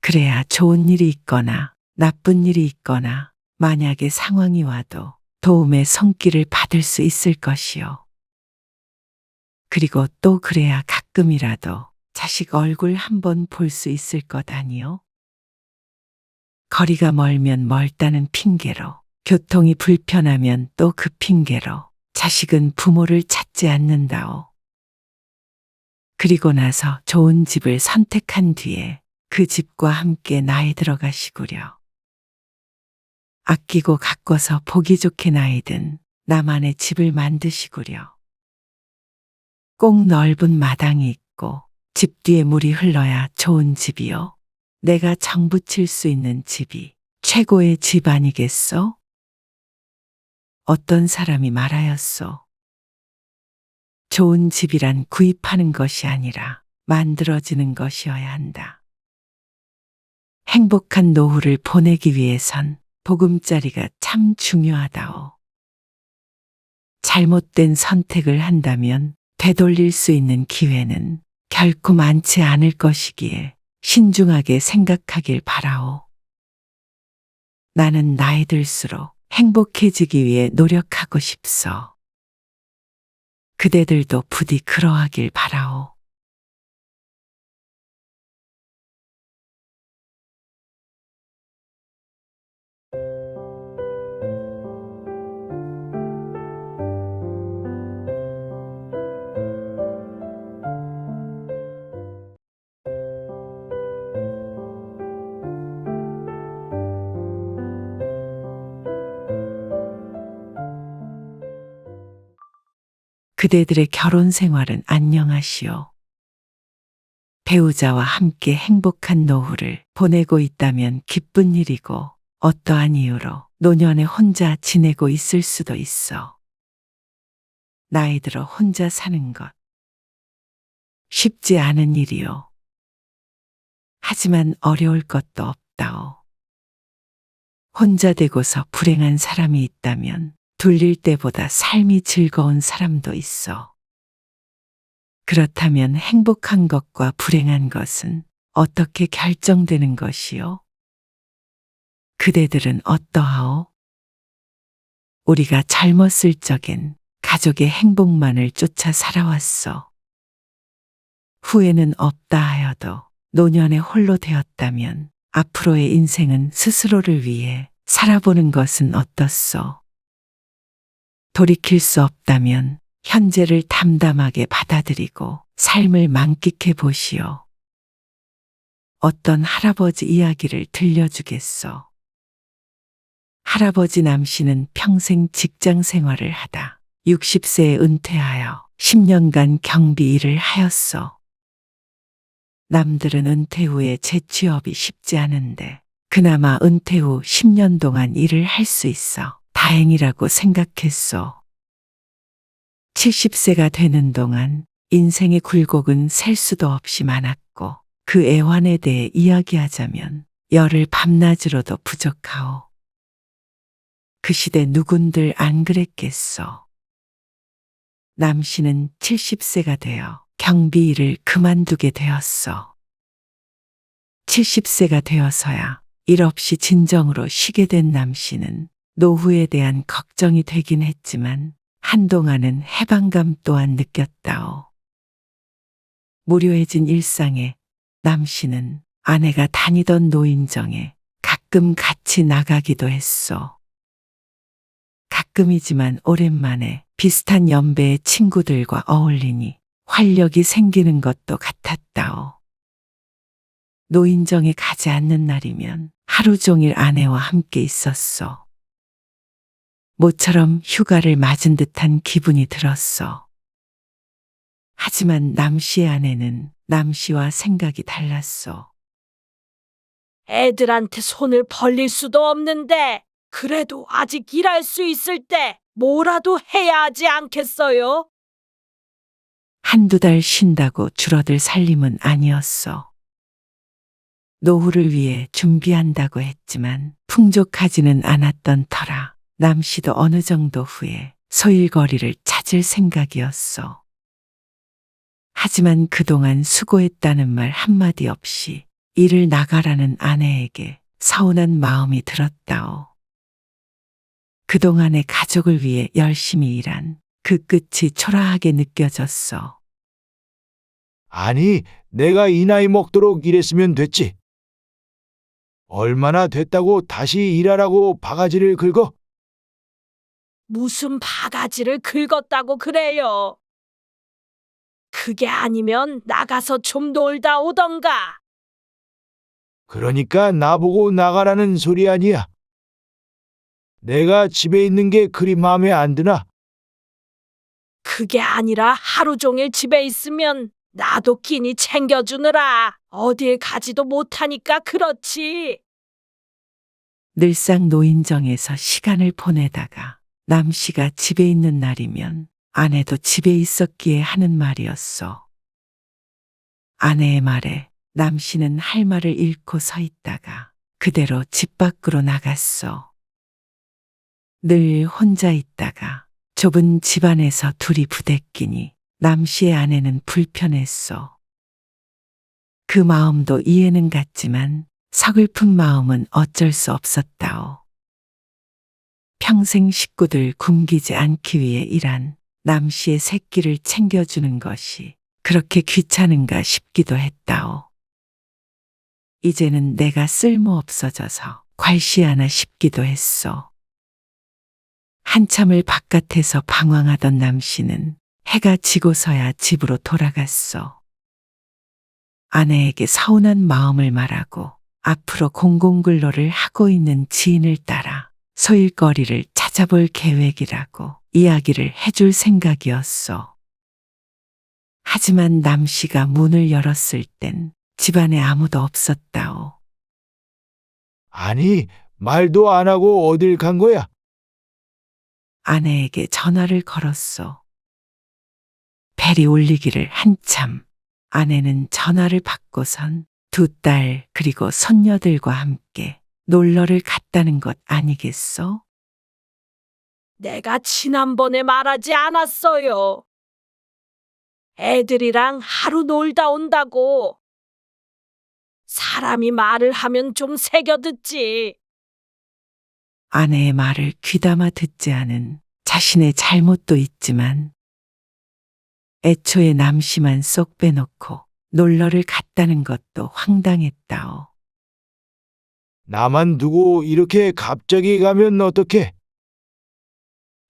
그래야 좋은 일이 있거나 나쁜 일이 있거나 만약에 상황이 와도 도움의 손길을 받을 수 있을 것이요. 그리고 또 그래야 가끔이라도 자식 얼굴 한번 볼 수 있을 것 아니요. 거리가 멀면 멀다는 핑계로, 교통이 불편하면 또 그 핑계로 자식은 부모를 찾지 않는다오. 그리고 나서 좋은 집을 선택한 뒤에 그 집과 함께 나이 들어가시구려. 아끼고 가꿔서 보기 좋게 나이 든 나만의 집을 만드시구려. 꼭 넓은 마당이 있고 집 뒤에 물이 흘러야 좋은 집이요. 내가 정붙일 수 있는 집이 최고의 집 아니겠소? 어떤 사람이 말하였소. 좋은 집이란 구입하는 것이 아니라 만들어지는 것이어야 한다. 행복한 노후를 보내기 위해선 보금자리가 참 중요하다오. 잘못된 선택을 한다면 되돌릴 수 있는 기회는 결코 많지 않을 것이기에 신중하게 생각하길 바라오. 나는 나이 들수록 행복해지기 위해 노력하고 싶소. 그대들도 부디 그러하길 바라오. 그대들의 결혼 생활은 안녕하시오. 배우자와 함께 행복한 노후를 보내고 있다면 기쁜 일이고 어떠한 이유로 노년에 혼자 지내고 있을 수도 있어. 나이 들어 혼자 사는 것 쉽지 않은 일이요. 하지만 어려울 것도 없다오. 혼자 되고서 불행한 사람이 있다면 둘릴 때보다 삶이 즐거운 사람도 있어. 그렇다면 행복한 것과 불행한 것은 어떻게 결정되는 것이요? 그대들은 어떠하오? 우리가 젊었을 적엔 가족의 행복만을 쫓아 살아왔어. 후회는 없다 하여도 노년에 홀로 되었다면 앞으로의 인생은 스스로를 위해 살아보는 것은 어떻소? 돌이킬 수 없다면 현재를 담담하게 받아들이고 삶을 만끽해 보시오. 어떤 할아버지 이야기를 들려주겠소. 할아버지 남씨는 평생 직장 생활을 하다 60세에 은퇴하여 10년간 경비 일을 하였소. 남들은 은퇴 후에 재취업이 쉽지 않은데 그나마 은퇴 후 10년 동안 일을 할 수 있어 다행이라고 생각했소. 70세가 되는 동안 인생의 굴곡은 셀 수도 없이 많았고 그 애환에 대해 이야기하자면 열흘 밤낮으로도 부족하오. 그 시대 누군들 안 그랬겠소. 남씨는 70세가 되어 경비 일을 그만두게 되었소. 70세가 되어서야 일 없이 진정으로 쉬게 된 남씨는 노후에 대한 걱정이 되긴 했지만 한동안은 해방감 또한 느꼈다오. 무료해진 일상에 남씨는 아내가 다니던 노인정에 가끔 같이 나가기도 했소. 가끔이지만 오랜만에 비슷한 연배의 친구들과 어울리니 활력이 생기는 것도 같았다오. 노인정에 가지 않는 날이면 하루 종일 아내와 함께 있었소. 모처럼 휴가를 맞은 듯한 기분이 들었어. 하지만 남씨의 아내는 남씨와 생각이 달랐어. 애들한테 손을 벌릴 수도 없는데 그래도 아직 일할 수 있을 때 뭐라도 해야 하지 않겠어요? 한두 달 쉰다고 줄어들 살림은 아니었어. 노후를 위해 준비한다고 했지만 풍족하지는 않았던 터라 남씨도 어느 정도 후에 소일거리를 찾을 생각이었어. 하지만 그동안 수고했다는 말 한마디 없이 일을 나가라는 아내에게 서운한 마음이 들었다오. 그동안의 가족을 위해 열심히 일한 그 끝이 초라하게 느껴졌어. 아니, 내가 이 나이 먹도록 일했으면 됐지. 얼마나 됐다고 다시 일하라고 바가지를 긁어? 무슨 바가지를 긁었다고 그래요? 그게 아니면 나가서 좀 놀다 오던가. 그러니까 나보고 나가라는 소리 아니야. 내가 집에 있는 게 그리 마음에 안 드나? 그게 아니라 하루 종일 집에 있으면 나도 끼니 챙겨주느라 어딜 가지도 못하니까 그렇지. 늘상 노인정에서 시간을 보내다가 남씨가 집에 있는 날이면 아내도 집에 있었기에 하는 말이었어. 아내의 말에 남씨는 할 말을 잃고 서 있다가 그대로 집 밖으로 나갔어. 늘 혼자 있다가 좁은 집안에서 둘이 부대끼니 남씨의 아내는 불편했어. 그 마음도 이해는 갔지만 서글픈 마음은 어쩔 수 없었다오. 평생 식구들 굶기지 않기 위해 일한 남씨의 새끼를 챙겨주는 것이 그렇게 귀찮은가 싶기도 했다오. 이제는 내가 쓸모없어져서 괄시하나 싶기도 했어. 한참을 바깥에서 방황하던 남씨는 해가 지고서야 집으로 돌아갔어. 아내에게 서운한 마음을 말하고 앞으로 공공근로를 하고 있는 지인을 따라 소일거리를 찾아볼 계획이라고 이야기를 해줄 생각이었어. 하지만 남씨가 문을 열었을 땐 집안에 아무도 없었다오. 아니, 말도 안 하고 어딜 간 거야? 아내에게 전화를 걸었어. 벨이 울리기를 한참 아내는 전화를 받고선 두 딸 그리고 손녀들과 함께 놀러를 갔다는 것 아니겠어? 내가 지난번에 말하지 않았어요. 애들이랑 하루 놀다 온다고. 사람이 말을 하면 좀 새겨 듣지. 아내의 말을 귀담아 듣지 않은 자신의 잘못도 있지만 애초에 남씨만 쏙 빼놓고 놀러를 갔다는 것도 황당했다오. 나만 두고 이렇게 갑자기 가면 어떡해?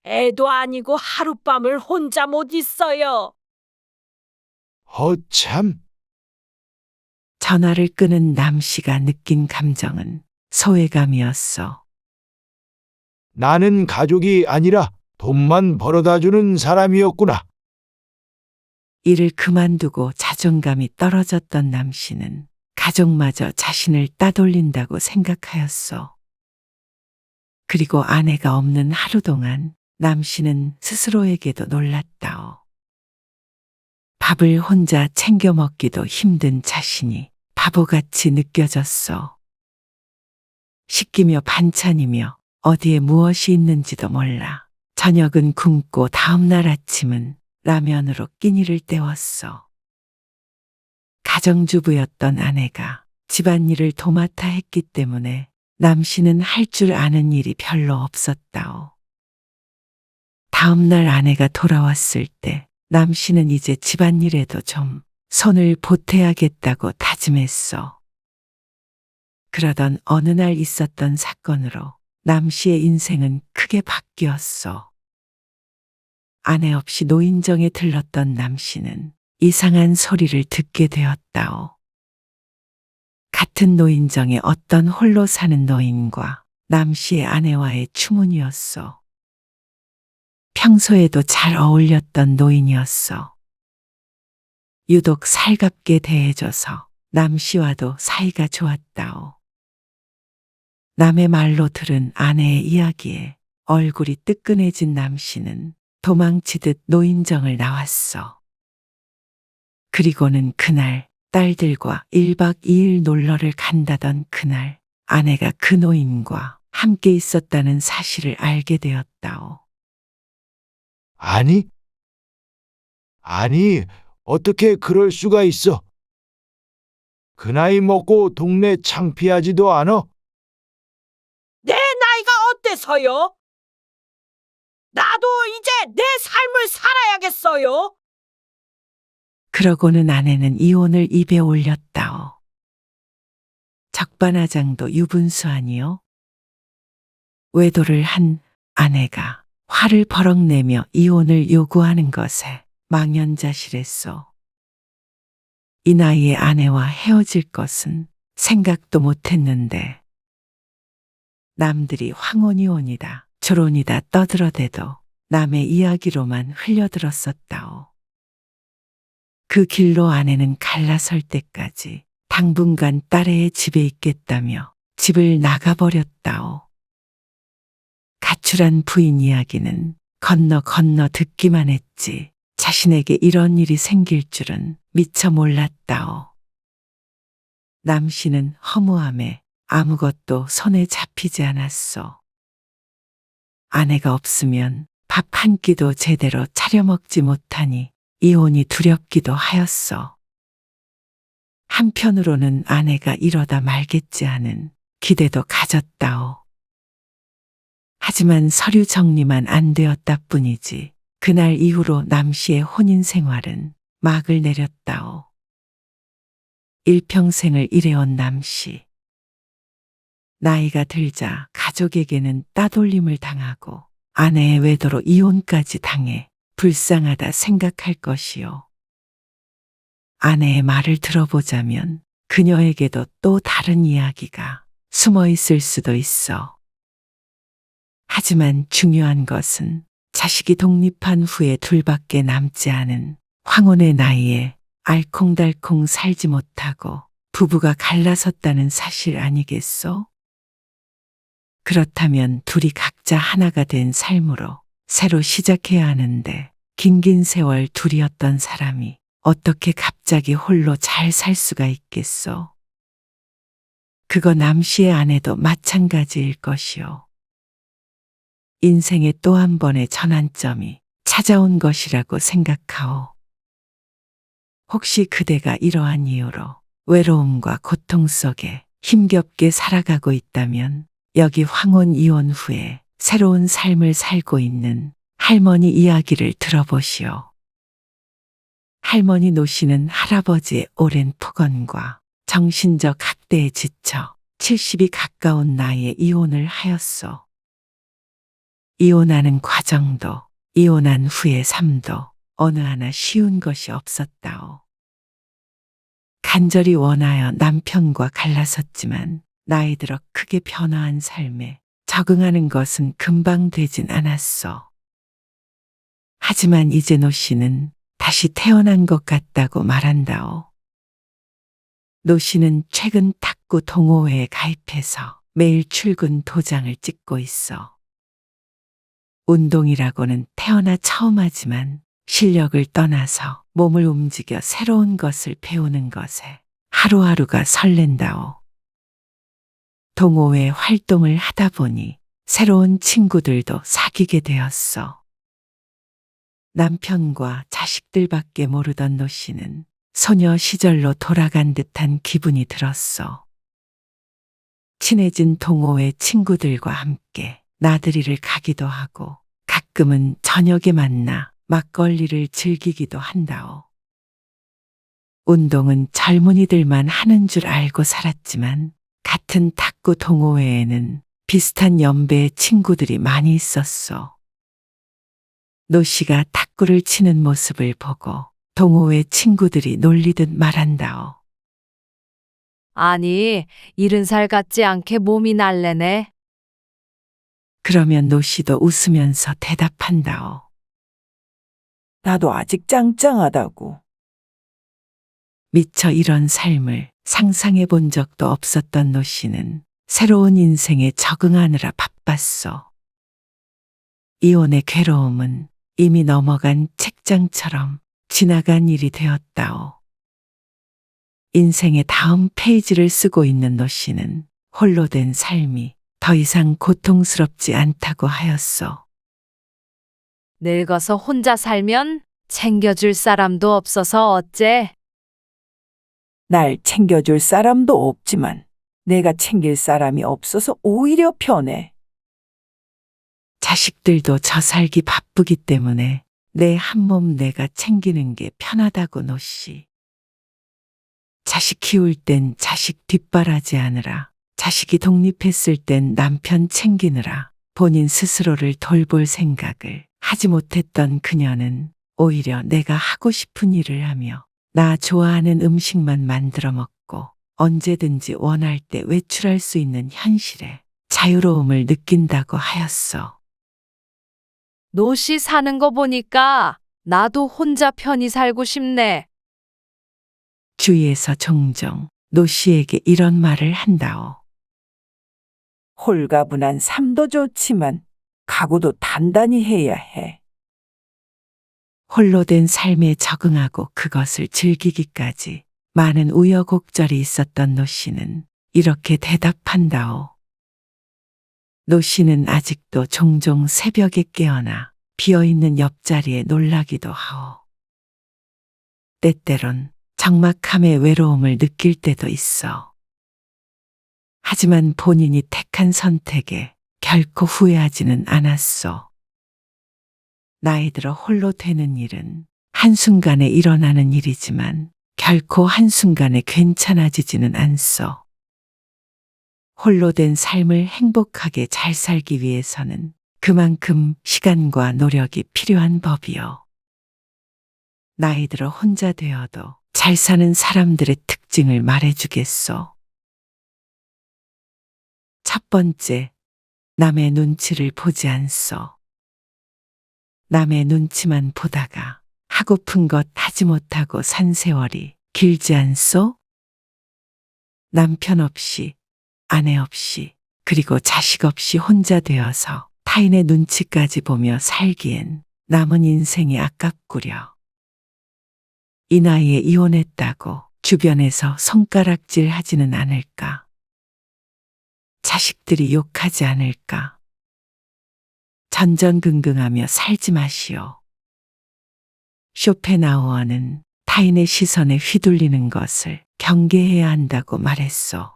애도 아니고 하룻밤을 혼자 못 있어요. 허참. 전화를 끊은 남씨가 느낀 감정은 소외감이었어. 나는 가족이 아니라 돈만 벌어다 주는 사람이었구나. 일을 그만두고 자존감이 떨어졌던 남씨는 가족마저 자신을 따돌린다고 생각하였어. 그리고 아내가 없는 하루 동안 남씨는 스스로에게도 놀랐다오. 밥을 혼자 챙겨 먹기도 힘든 자신이 바보같이 느껴졌어. 식기며 반찬이며 어디에 무엇이 있는지도 몰라. 저녁은 굶고 다음날 아침은 라면으로 끼니를 때웠어. 가정주부였던 아내가 집안일을 도맡아 했기 때문에 남씨는 할 줄 아는 일이 별로 없었다오. 다음 날 아내가 돌아왔을 때 남씨는 이제 집안일에도 좀 손을 보태야겠다고 다짐했어. 그러던 어느 날 있었던 사건으로 남씨의 인생은 크게 바뀌었어. 아내 없이 노인정에 들렀던 남씨는 이상한 소리를 듣게 되었다오. 같은 노인정에 어떤 홀로 사는 노인과 남씨의 아내와의 추문이었어. 평소에도 잘 어울렸던 노인이었어. 유독 살갑게 대해줘서 남씨와도 사이가 좋았다오. 남의 말로 들은 아내의 이야기에 얼굴이 뜨끈해진 남씨는 도망치듯 노인정을 나왔어. 그리고는 그날 딸들과 1박 2일 놀러를 간다던 그날 아내가 그 노인과 함께 있었다는 사실을 알게 되었다오. 아니, 어떻게 그럴 수가 있어? 그 나이 먹고 동네 창피하지도 않아? 내 나이가 어때서요? 나도 이제 내 삶을 살아야겠어요. 그러고는 아내는 이혼을 입에 올렸다오. 적반하장도 유분수 아니요? 외도를 한 아내가 화를 버럭 내며 이혼을 요구하는 것에 망연자실했소. 이 나이에 아내와 헤어질 것은 생각도 못했는데 남들이 황혼이혼이다 결혼이다 떠들어대도 남의 이야기로만 흘려들었었다오. 그 길로 아내는 갈라설 때까지 당분간 딸의 집에 있겠다며 집을 나가버렸다오. 가출한 부인 이야기는 건너 듣기만 했지 자신에게 이런 일이 생길 줄은 미처 몰랐다오. 남씨는 허무함에 아무것도 손에 잡히지 않았소. 아내가 없으면 밥 한 끼도 제대로 차려 먹지 못하니 이혼이 두렵기도 하였소. 한편으로는 아내가 이러다 말겠지 하는 기대도 가졌다오. 하지만 서류 정리만 안 되었다 뿐이지 그날 이후로 남씨의 혼인 생활은 막을 내렸다오. 일평생을 일해온 남씨. 나이가 들자 가족에게는 따돌림을 당하고 아내의 외도로 이혼까지 당해 불쌍하다 생각할 것이요. 아내의 말을 들어보자면 그녀에게도 또 다른 이야기가 숨어 있을 수도 있어. 하지만 중요한 것은 자식이 독립한 후에 둘밖에 남지 않은 황혼의 나이에 알콩달콩 살지 못하고 부부가 갈라섰다는 사실 아니겠소? 그렇다면 둘이 각자 하나가 된 삶으로 새로 시작해야 하는데 긴긴 세월 둘이었던 사람이 어떻게 갑자기 홀로 잘 살 수가 있겠소? 그거 남씨의 아내도 마찬가지일 것이요. 인생의 또 한 번의 전환점이 찾아온 것이라고 생각하오. 혹시 그대가 이러한 이유로 외로움과 고통 속에 힘겹게 살아가고 있다면 여기 황혼 이혼 후에 새로운 삶을 살고 있는 할머니 이야기를 들어보시오. 할머니 노씨는 할아버지의 오랜 폭언과 정신적 학대에 지쳐 70이 가까운 나이에 이혼을 하였소. 이혼하는 과정도 이혼한 후의 삶도 어느 하나 쉬운 것이 없었다오. 간절히 원하여 남편과 갈라섰지만 나이 들어 크게 변화한 삶에 적응하는 것은 금방 되진 않았소. 하지만 이제 노씨는 다시 태어난 것 같다고 말한다오. 노씨는 최근 탁구 동호회에 가입해서 매일 출근 도장을 찍고 있어. 운동이라고는 태어나 처음 하지만 실력을 떠나서 몸을 움직여 새로운 것을 배우는 것에 하루하루가 설렌다오. 동호회 활동을 하다 보니 새로운 친구들도 사귀게 되었어. 남편과 자식들밖에 모르던 노씨는 소녀 시절로 돌아간 듯한 기분이 들었어. 친해진 동호회 친구들과 함께 나들이를 가기도 하고 가끔은 저녁에 만나 막걸리를 즐기기도 한다오. 운동은 젊은이들만 하는 줄 알고 살았지만 같은 탁구 동호회에는 비슷한 연배의 친구들이 많이 있었어. 노 씨가 탁구를 치는 모습을 보고 동호회 친구들이 놀리듯 말한다오. 아니, 70살 같지 않게 몸이 날래네. 그러면 노 씨도 웃으면서 대답한다오. 나도 아직 짱짱하다고. 미처 이런 삶을 상상해 본 적도 없었던 노 씨는 새로운 인생에 적응하느라 바빴어. 이혼의 괴로움은 이미 넘어간 책장처럼 지나간 일이 되었다오. 인생의 다음 페이지를 쓰고 있는 노 씨는 홀로 된 삶이 더 이상 고통스럽지 않다고 하였어. 늙어서 혼자 살면 챙겨줄 사람도 없어서 어째? 날 챙겨줄 사람도 없지만 내가 챙길 사람이 없어서 오히려 편해. 자식들도 저 살기 바쁘기 때문에 내 한 몸 내가 챙기는 게 편하다고 노 씨. 자식 키울 땐 자식 뒷바라지 하느라, 자식이 독립했을 땐 남편 챙기느라 본인 스스로를 돌볼 생각을 하지 못했던 그녀는 오히려 내가 하고 싶은 일을 하며 나 좋아하는 음식만 만들어 먹고 언제든지 원할 때 외출할 수 있는 현실에 자유로움을 느낀다고 하였어. 노씨 사는 거 보니까 나도 혼자 편히 살고 싶네. 주위에서 종종 노 씨에게 이런 말을 한다오. 홀가분한 삶도 좋지만 각오도 단단히 해야 해. 홀로 된 삶에 적응하고 그것을 즐기기까지 많은 우여곡절이 있었던 노 씨는 이렇게 대답한다오. 노 씨는 아직도 종종 새벽에 깨어나 비어있는 옆자리에 놀라기도 하오. 때때론 적막함의 외로움을 느낄 때도 있어. 하지만 본인이 택한 선택에 결코 후회하지는 않았어. 나이 들어 홀로 되는 일은 한순간에 일어나는 일이지만 결코 한순간에 괜찮아지지는 않소. 홀로 된 삶을 행복하게 잘 살기 위해서는 그만큼 시간과 노력이 필요한 법이요. 나이 들어 혼자 되어도 잘 사는 사람들의 특징을 말해주겠소. 첫 번째, 남의 눈치를 보지 않소. 남의 눈치만 보다가 하고픈 것 하지 못하고 산 세월이 길지 않소? 남편 없이, 아내 없이, 그리고 자식 없이 혼자 되어서 타인의 눈치까지 보며 살기엔 남은 인생이 아깝구려. 이 나이에 이혼했다고 주변에서 손가락질 하지는 않을까? 자식들이 욕하지 않을까? 전전긍긍하며 살지 마시오. 쇼펜하우어는 타인의 시선에 휘둘리는 것을 경계해야 한다고 말했소.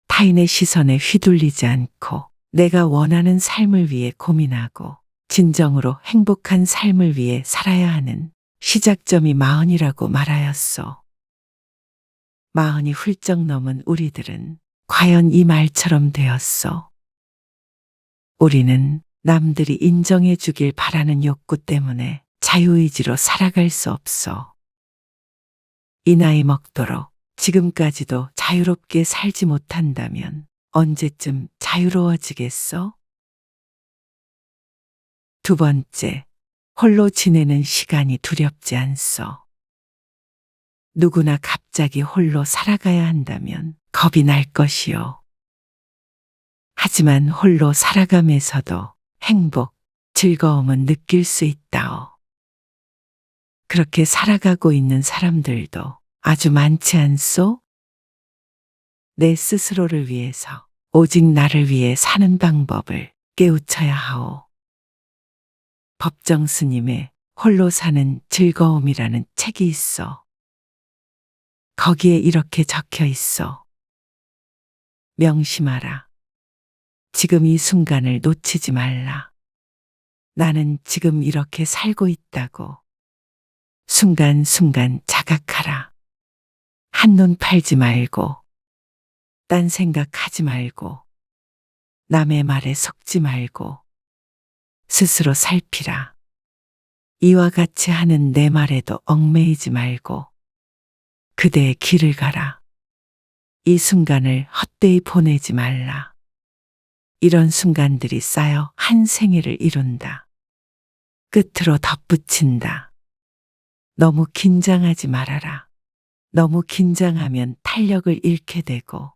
타인의 시선에 휘둘리지 않고 내가 원하는 삶을 위해 고민하고 진정으로 행복한 삶을 위해 살아야 하는 시작점이 40이라고 말하였소. 40이 훌쩍 넘은 우리들은 과연 이 말처럼 되었소. 우리는 남들이 인정해 주길 바라는 욕구 때문에 자유의지로 살아갈 수 없어. 이 나이 먹도록 지금까지도 자유롭게 살지 못한다면 언제쯤 자유로워지겠어? 두 번째, 홀로 지내는 시간이 두렵지 않소. 누구나 갑자기 홀로 살아가야 한다면 겁이 날 것이요. 하지만 홀로 살아가면서도 행복, 즐거움은 느낄 수 있다오. 그렇게 살아가고 있는 사람들도 아주 많지 않소? 내 스스로를 위해서, 오직 나를 위해 사는 방법을 깨우쳐야 하오. 법정 스님의 홀로 사는 즐거움이라는 책이 있어. 거기에 이렇게 적혀 있어. 명심하라. 지금 이 순간을 놓치지 말라. 나는 지금 이렇게 살고 있다고. 순간순간 자각하라. 한눈 팔지 말고, 딴 생각하지 말고, 남의 말에 속지 말고, 스스로 살피라. 이와 같이 하는 내 말에도 얽매이지 말고, 그대의 길을 가라. 이 순간을 헛되이 보내지 말라. 이런 순간들이 쌓여 한 생애를 이룬다. 끝으로 덧붙인다. 너무 긴장하지 말아라. 너무 긴장하면 탄력을 잃게 되고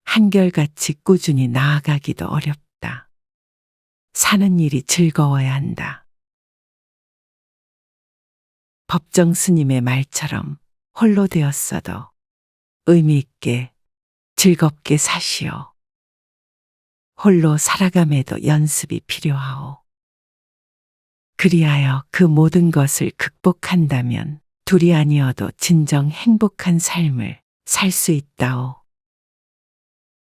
한결같이 꾸준히 나아가기도 어렵다. 사는 일이 즐거워야 한다. 법정 스님의 말처럼 홀로 되었어도 의미 있게 즐겁게 사시오. 홀로 살아감에도 연습이 필요하오. 그리하여 그 모든 것을 극복한다면 둘이 아니어도 진정 행복한 삶을 살 수 있다오.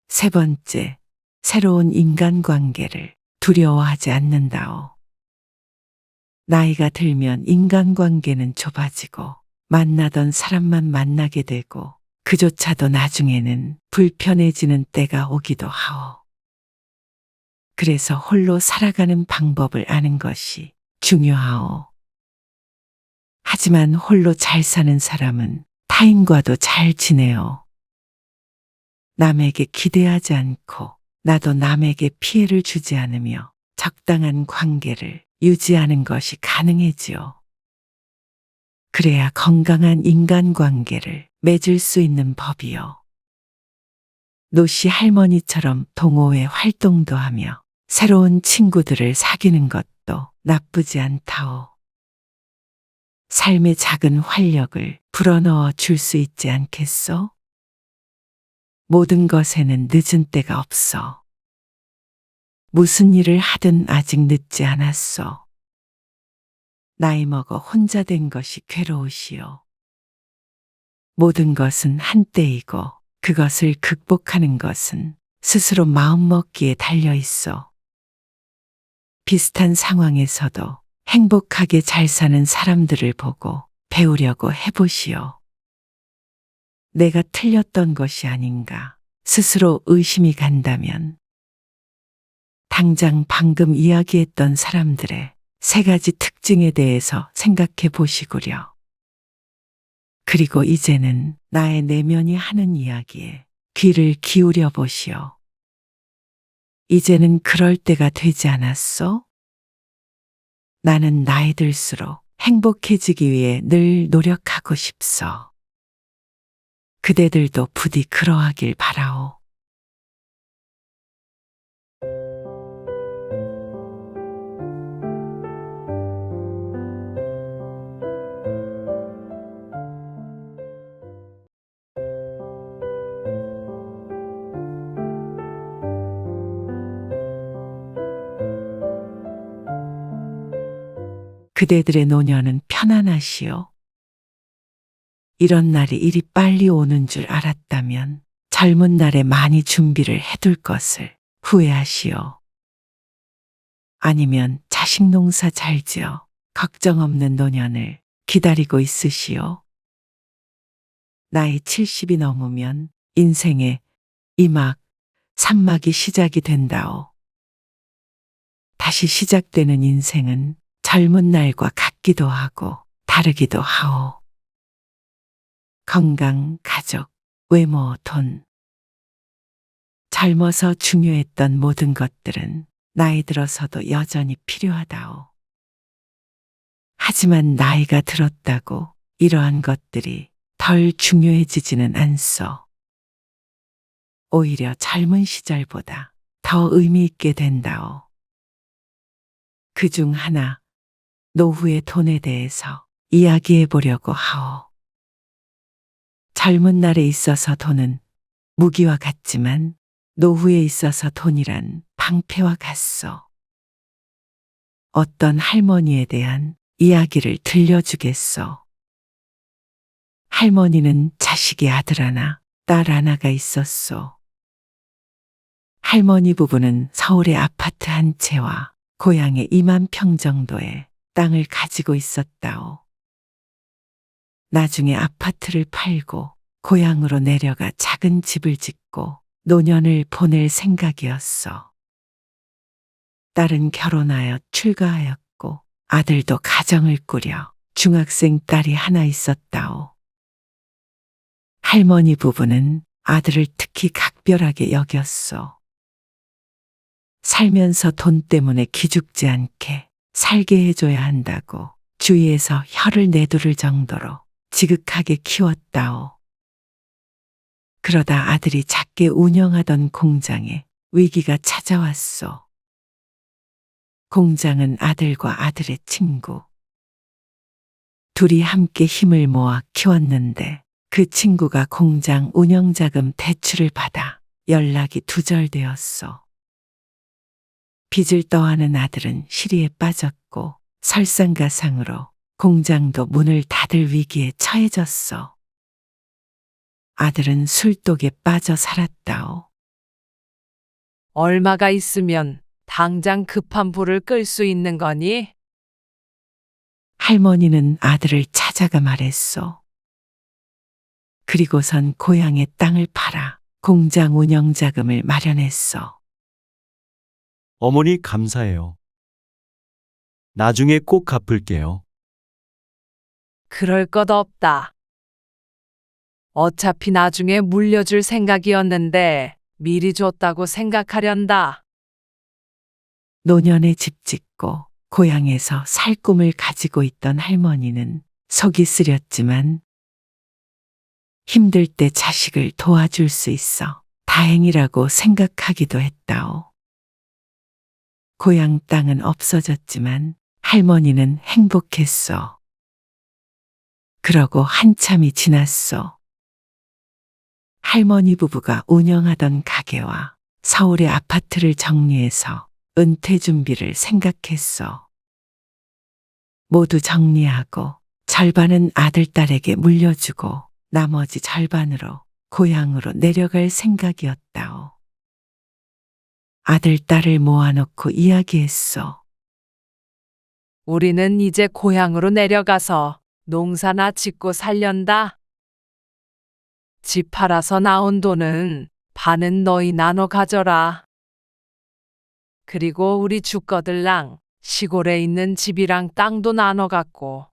세 번째, 새로운 인간관계를 두려워하지 않는다오. 나이가 들면 인간관계는 좁아지고 만나던 사람만 만나게 되고 그조차도 나중에는 불편해지는 때가 오기도 하오. 그래서 홀로 살아가는 방법을 아는 것이 중요하오. 하지만 홀로 잘 사는 사람은 타인과도 잘 지내오. 남에게 기대하지 않고 나도 남에게 피해를 주지 않으며 적당한 관계를 유지하는 것이 가능해지요. 그래야 건강한 인간관계를 맺을 수 있는 법이요. 노씨 할머니처럼 동호회 활동도 하며 새로운 친구들을 사귀는 것도 나쁘지 않다오. 삶의 작은 활력을 불어넣어 줄 수 있지 않겠소? 모든 것에는 늦은 때가 없어. 무슨 일을 하든 아직 늦지 않았소. 나이 먹어 혼자 된 것이 괴로우시오. 모든 것은 한때이고 그것을 극복하는 것은 스스로 마음먹기에 달려 있어. 비슷한 상황에서도 행복하게 잘 사는 사람들을 보고 배우려고 해보시오. 내가 틀렸던 것이 아닌가 스스로 의심이 간다면 당장 방금 이야기했던 사람들의 세 가지 특징에 대해서 생각해 보시구려. 그리고 이제는 나의 내면이 하는 이야기에 귀를 기울여 보시오. 이제는 그럴 때가 되지 않았소? 나는 나이 들수록 행복해지기 위해 늘 노력하고 싶소. 그대들도 부디 그러하길 바라오. 그대들의 노년은 편안하시오. 이런 날이 이리 빨리 오는 줄 알았다면 젊은 날에 많이 준비를 해둘 것을 후회하시오. 아니면 자식 농사 잘 지어 걱정 없는 노년을 기다리고 있으시오. 나이 70이 넘으면 인생의 2막, 3막이 시작이 된다오. 다시 시작되는 인생은 젊은 날과 같기도 하고 다르기도 하오. 건강, 가족, 외모, 돈. 젊어서 중요했던 모든 것들은 나이 들어서도 여전히 필요하다오. 하지만 나이가 들었다고 이러한 것들이 덜 중요해지지는 않소. 오히려 젊은 시절보다 더 의미 있게 된다오. 그중 하나, 노후의 돈에 대해서 이야기해 보려고 하오. 젊은 날에 있어서 돈은 무기와 같지만 노후에 있어서 돈이란 방패와 같소. 어떤 할머니에 대한 이야기를 들려주겠소. 할머니는 자식이 아들 하나, 딸 하나가 있었소. 할머니 부부는 서울의 아파트 한 채와 고향의 2만 평 정도의 땅을 가지고 있었다오. 나중에 아파트를 팔고 고향으로 내려가 작은 집을 짓고 노년을 보낼 생각이었어. 딸은 결혼하여 출가하였고 아들도 가정을 꾸려 중학생 딸이 하나 있었다오. 할머니 부부는 아들을 특히 각별하게 여겼어. 살면서 돈 때문에 기죽지 않게 살게 해줘야 한다고 주위에서 혀를 내두를 정도로 지극하게 키웠다오. 그러다 아들이 작게 운영하던 공장에 위기가 찾아왔어. 공장은 아들과 아들의 친구. 둘이 함께 힘을 모아 키웠는데 그 친구가 공장 운영자금 대출을 받아 연락이 두절되었어. 빚을 떠안은 아들은 시리에 빠졌고 설상가상으로 공장도 문을 닫을 위기에 처해졌어. 아들은 술독에 빠져 살았다오. 얼마가 있으면 당장 급한 불을 끌 수 있는 거니? 할머니는 아들을 찾아가 말했소. 그리고선 고향의 땅을 팔아 공장 운영 자금을 마련했어. 어머니 감사해요. 나중에 꼭 갚을게요. 그럴 것 없다. 어차피 나중에 물려줄 생각이었는데 미리 줬다고 생각하련다. 노년에 집 짓고 고향에서 살 꿈을 가지고 있던 할머니는 속이 쓰렸지만 힘들 때 자식을 도와줄 수 있어 다행이라고 생각하기도 했다오. 고향 땅은 없어졌지만 할머니는 행복했어. 그러고 한참이 지났어. 할머니 부부가 운영하던 가게와 서울의 아파트를 정리해서 은퇴 준비를 생각했어. 모두 정리하고 절반은 아들, 딸에게 물려주고 나머지 절반으로 고향으로 내려갈 생각이었다오. 아들, 딸을 모아놓고 이야기했어. 우리는 이제 고향으로 내려가서 농사나 짓고 살련다. 집 팔아서 나온 돈은 반은 너희 나눠 가져라. 그리고 우리 주거들랑 시골에 있는 집이랑 땅도 나눠 갖고.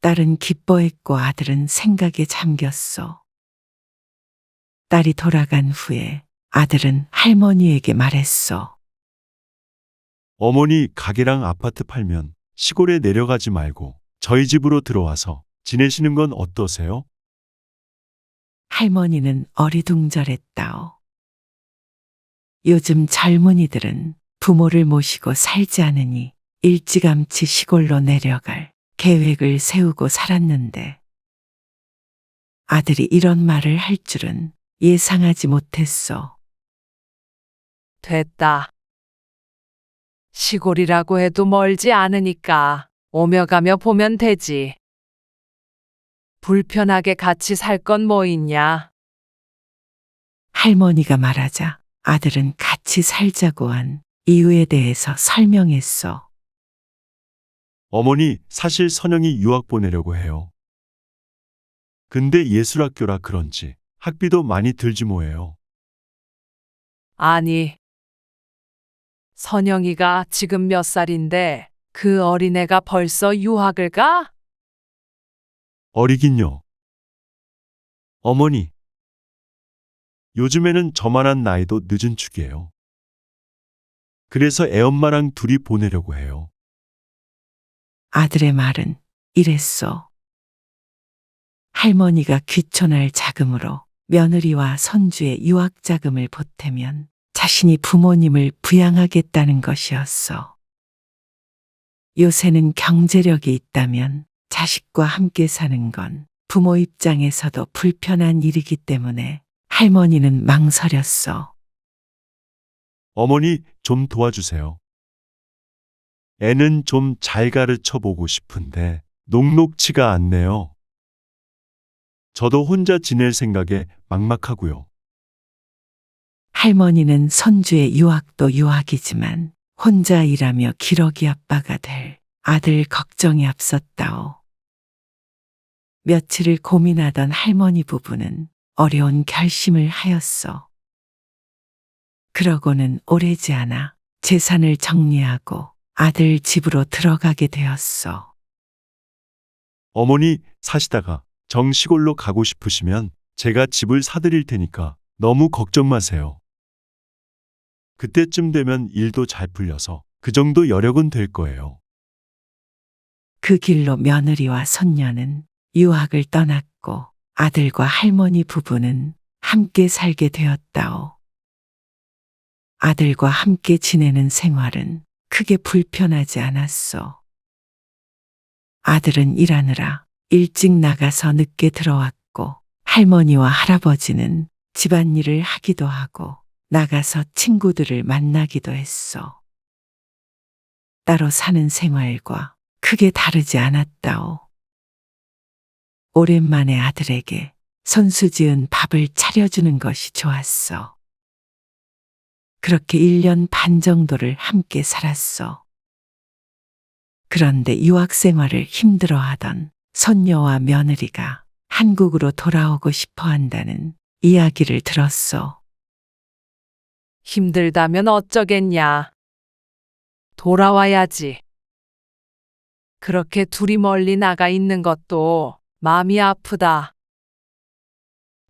딸은 기뻐했고 아들은 생각에 잠겼어. 딸이 돌아간 후에 아들은 할머니에게 말했어. 어머니 가게랑 아파트 팔면 시골에 내려가지 말고 저희 집으로 들어와서 지내시는 건 어떠세요? 할머니는 어리둥절했다오. 요즘 젊은이들은 부모를 모시고 살지 않으니 일찌감치 시골로 내려갈 계획을 세우고 살았는데 아들이 이런 말을 할 줄은 예상하지 못했어. 됐다. 시골이라고 해도 멀지 않으니까 오며 가며 보면 되지. 불편하게 같이 살 건 뭐 있냐? 할머니가 말하자 아들은 같이 살자고 한 이유에 대해서 설명했어. 어머니 사실 선영이 유학 보내려고 해요. 근데 예술학교라 그런지 학비도 많이 들지 뭐예요. 아니, 선영이가 지금 몇 살인데 그 어린애가 벌써 유학을 가? 어리긴요. 어머니, 요즘에는 저만한 나이도 늦은 축이에요. 그래서 애엄마랑 둘이 보내려고 해요. 아들의 말은 이랬어. 할머니가 귀촌할 자금으로 며느리와 손주의 유학 자금을 보태면 자신이 부모님을 부양하겠다는 것이었어. 요새는 경제력이 있다면 자식과 함께 사는 건 부모 입장에서도 불편한 일이기 때문에 할머니는 망설였어. 어머니 좀 도와주세요. 애는 좀 잘 가르쳐 보고 싶은데 녹록치가 않네요. 저도 혼자 지낼 생각에 막막하고요. 할머니는 손주의 유학도 유학이지만 혼자 일하며 기러기 아빠가 될 아들 걱정이 앞섰다오. 며칠을 고민하던 할머니 부부는 어려운 결심을 하였어. 그러고는 오래지 않아 재산을 정리하고 아들 집으로 들어가게 되었어. 어머니 사시다가 정시골로 가고 싶으시면 제가 집을 사드릴 테니까 너무 걱정 마세요. 그때쯤 되면 일도 잘 풀려서 그 정도 여력은 될 거예요. 그 길로 며느리와 손녀는 유학을 떠났고 아들과 할머니 부부는 함께 살게 되었다오. 아들과 함께 지내는 생활은 크게 불편하지 않았어. 아들은 일하느라 일찍 나가서 늦게 들어왔고 할머니와 할아버지는 집안일을 하기도 하고 나가서 친구들을 만나기도 했어. 따로 사는 생활과 크게 다르지 않았다오. 오랜만에 아들에게 손수지은 밥을 차려주는 것이 좋았어. 그렇게 1년 반 정도를 함께 살았어. 그런데 유학 생활을 힘들어하던 손녀와 며느리가 한국으로 돌아오고 싶어 한다는 이야기를 들었어. 힘들다면 어쩌겠냐. 돌아와야지. 그렇게 둘이 멀리 나가 있는 것도 마음이 아프다.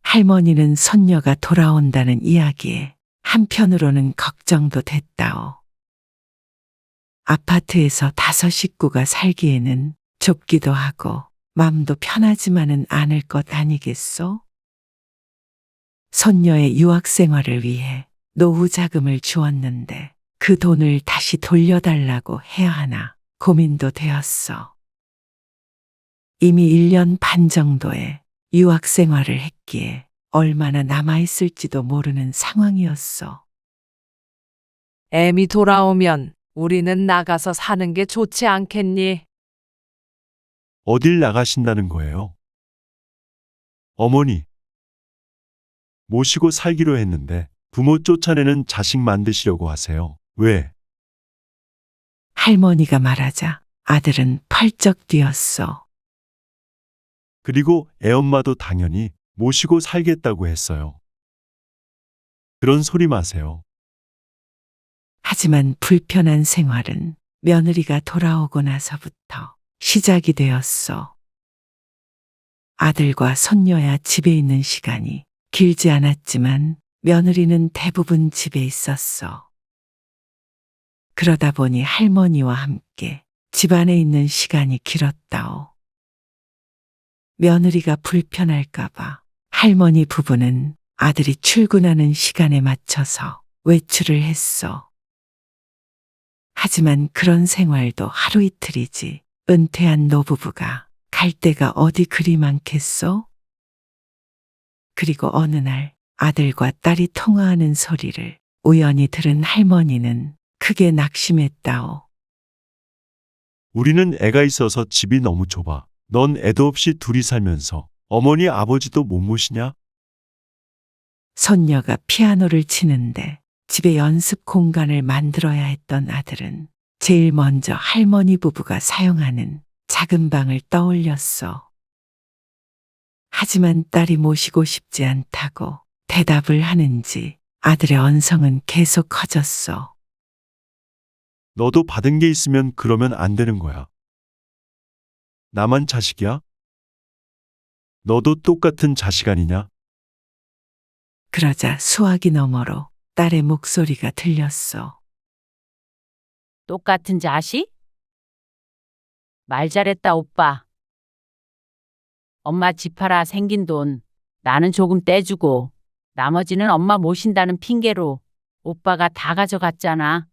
할머니는 손녀가 돌아온다는 이야기에 한편으로는 걱정도 됐다오. 아파트에서 5 식구가 살기에는 좁기도 하고 맘도 편하지만은 않을 것 아니겠소? 손녀의 유학 생활을 위해 노후 자금을 주었는데 그 돈을 다시 돌려달라고 해야 하나 고민도 되었어. 이미 1년 반 정도의 유학 생활을 했기에 얼마나 남아있을지도 모르는 상황이었어. 애미 돌아오면 우리는 나가서 사는 게 좋지 않겠니? 어딜 나가신다는 거예요? 어머니, 모시고 살기로 했는데 부모 쫓아내는 자식 만드시려고 하세요. 왜? 할머니가 말하자 아들은 펄쩍 뛰었어. 그리고 애엄마도 당연히 모시고 살겠다고 했어요. 그런 소리 마세요. 하지만 불편한 생활은 며느리가 돌아오고 나서부터 시작이 되었어. 아들과 손녀야 집에 있는 시간이 길지 않았지만 며느리는 대부분 집에 있었어. 그러다 보니 할머니와 함께 집안에 있는 시간이 길었다오. 며느리가 불편할까봐 할머니 부부는 아들이 출근하는 시간에 맞춰서 외출을 했어. 하지만 그런 생활도 하루 이틀이지 은퇴한 노부부가 갈 데가 어디 그리 많겠소? 그리고 어느 날 아들과 딸이 통화하는 소리를 우연히 들은 할머니는 크게 낙심했다오. 우리는 애가 있어서 집이 너무 좁아. 넌 애도 없이 둘이 살면서 어머니 아버지도 못 모시냐? 손녀가 피아노를 치는데 집에 연습 공간을 만들어야 했던 아들은 제일 먼저 할머니 부부가 사용하는 작은 방을 떠올렸어. 하지만 딸이 모시고 싶지 않다고 대답을 하는지 아들의 언성은 계속 커졌어. 너도 받은 게 있으면 그러면 안 되는 거야. 나만 자식이야? 너도 똑같은 자식 아니냐? 그러자 수화기 너머로 딸의 목소리가 들렸어. 똑같은 자식? 말 잘했다, 오빠. 엄마 집 팔아 생긴 돈 나는 조금 떼주고 나머지는 엄마 모신다는 핑계로 오빠가 다 가져갔잖아.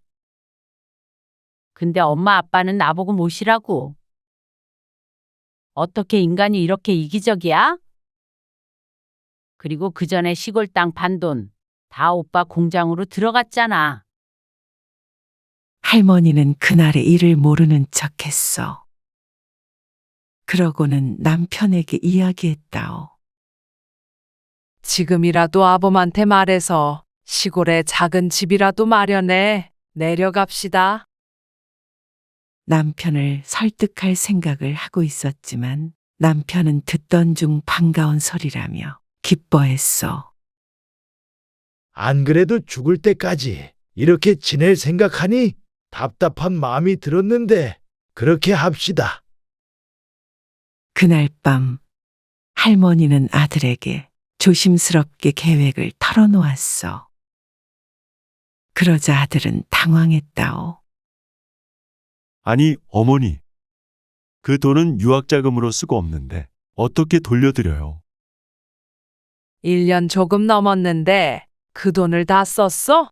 근데 엄마 아빠는 나보고 모시라고. 어떻게 인간이 이렇게 이기적이야? 그리고 그 전에 시골 땅 판 돈 다 오빠 공장으로 들어갔잖아. 할머니는 그날의 일을 모르는 척했어. 그러고는 남편에게 이야기했다오. 지금이라도 아범한테 말해서 시골에 작은 집이라도 마련해 내려갑시다. 남편을 설득할 생각을 하고 있었지만 남편은 듣던 중 반가운 소리라며 기뻐했어. 안 그래도 죽을 때까지 이렇게 지낼 생각하니 답답한 마음이 들었는데 그렇게 합시다. 그날 밤 할머니는 아들에게 조심스럽게 계획을 털어놓았어. 그러자 아들은 당황했다오. 아니, 어머니. 그 돈은 유학자금으로 쓰고 없는데 어떻게 돌려드려요? 1년 조금 넘었는데 그 돈을 다 썼어?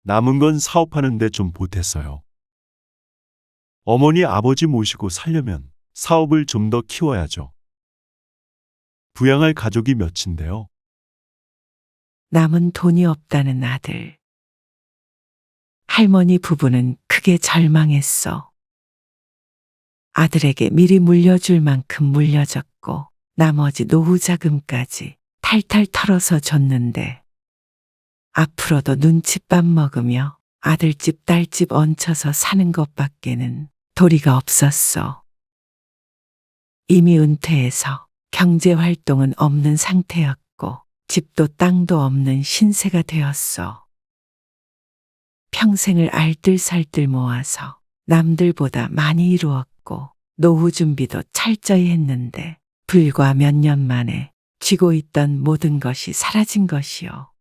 남은 건 사업하는데 좀 보탰어요. 어머니 아버지 모시고 살려면 사업을 좀 더 키워야죠. 부양할 가족이 몇인데요. 남은 돈이 없다는 아들. 할머니 부부는 크게 절망했어. 아들에게 미리 물려줄 만큼 물려줬고 나머지 노후 자금까지 탈탈 털어서 줬는데 앞으로도 눈칫밥 먹으며 아들집 딸집 얹혀서 사는 것밖에는 도리가 없었어. 이미 은퇴해서 경제활동은 없는 상태였고 집도 땅도 없는 신세가 되었어. 평생을 알뜰살뜰 모아서 남들보다 많이 이루었고 노후 준비도 철저히 했는데 불과 몇 년 만에 쥐고 있던 모든 것이 사라진 것이요.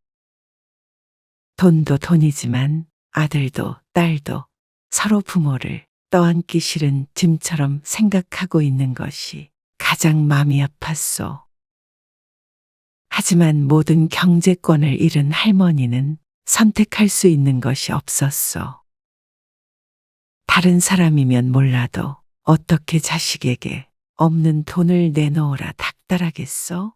돈도 돈이지만 아들도 딸도 서로 부모를 떠안기 싫은 짐처럼 생각하고 있는 것이 가장 마음이 아팠소. 하지만 모든 경제권을 잃은 할머니는 선택할 수 있는 것이 없었어. 다른 사람이면 몰라도 어떻게 자식에게 없는 돈을 내놓으라 닥달하겠어?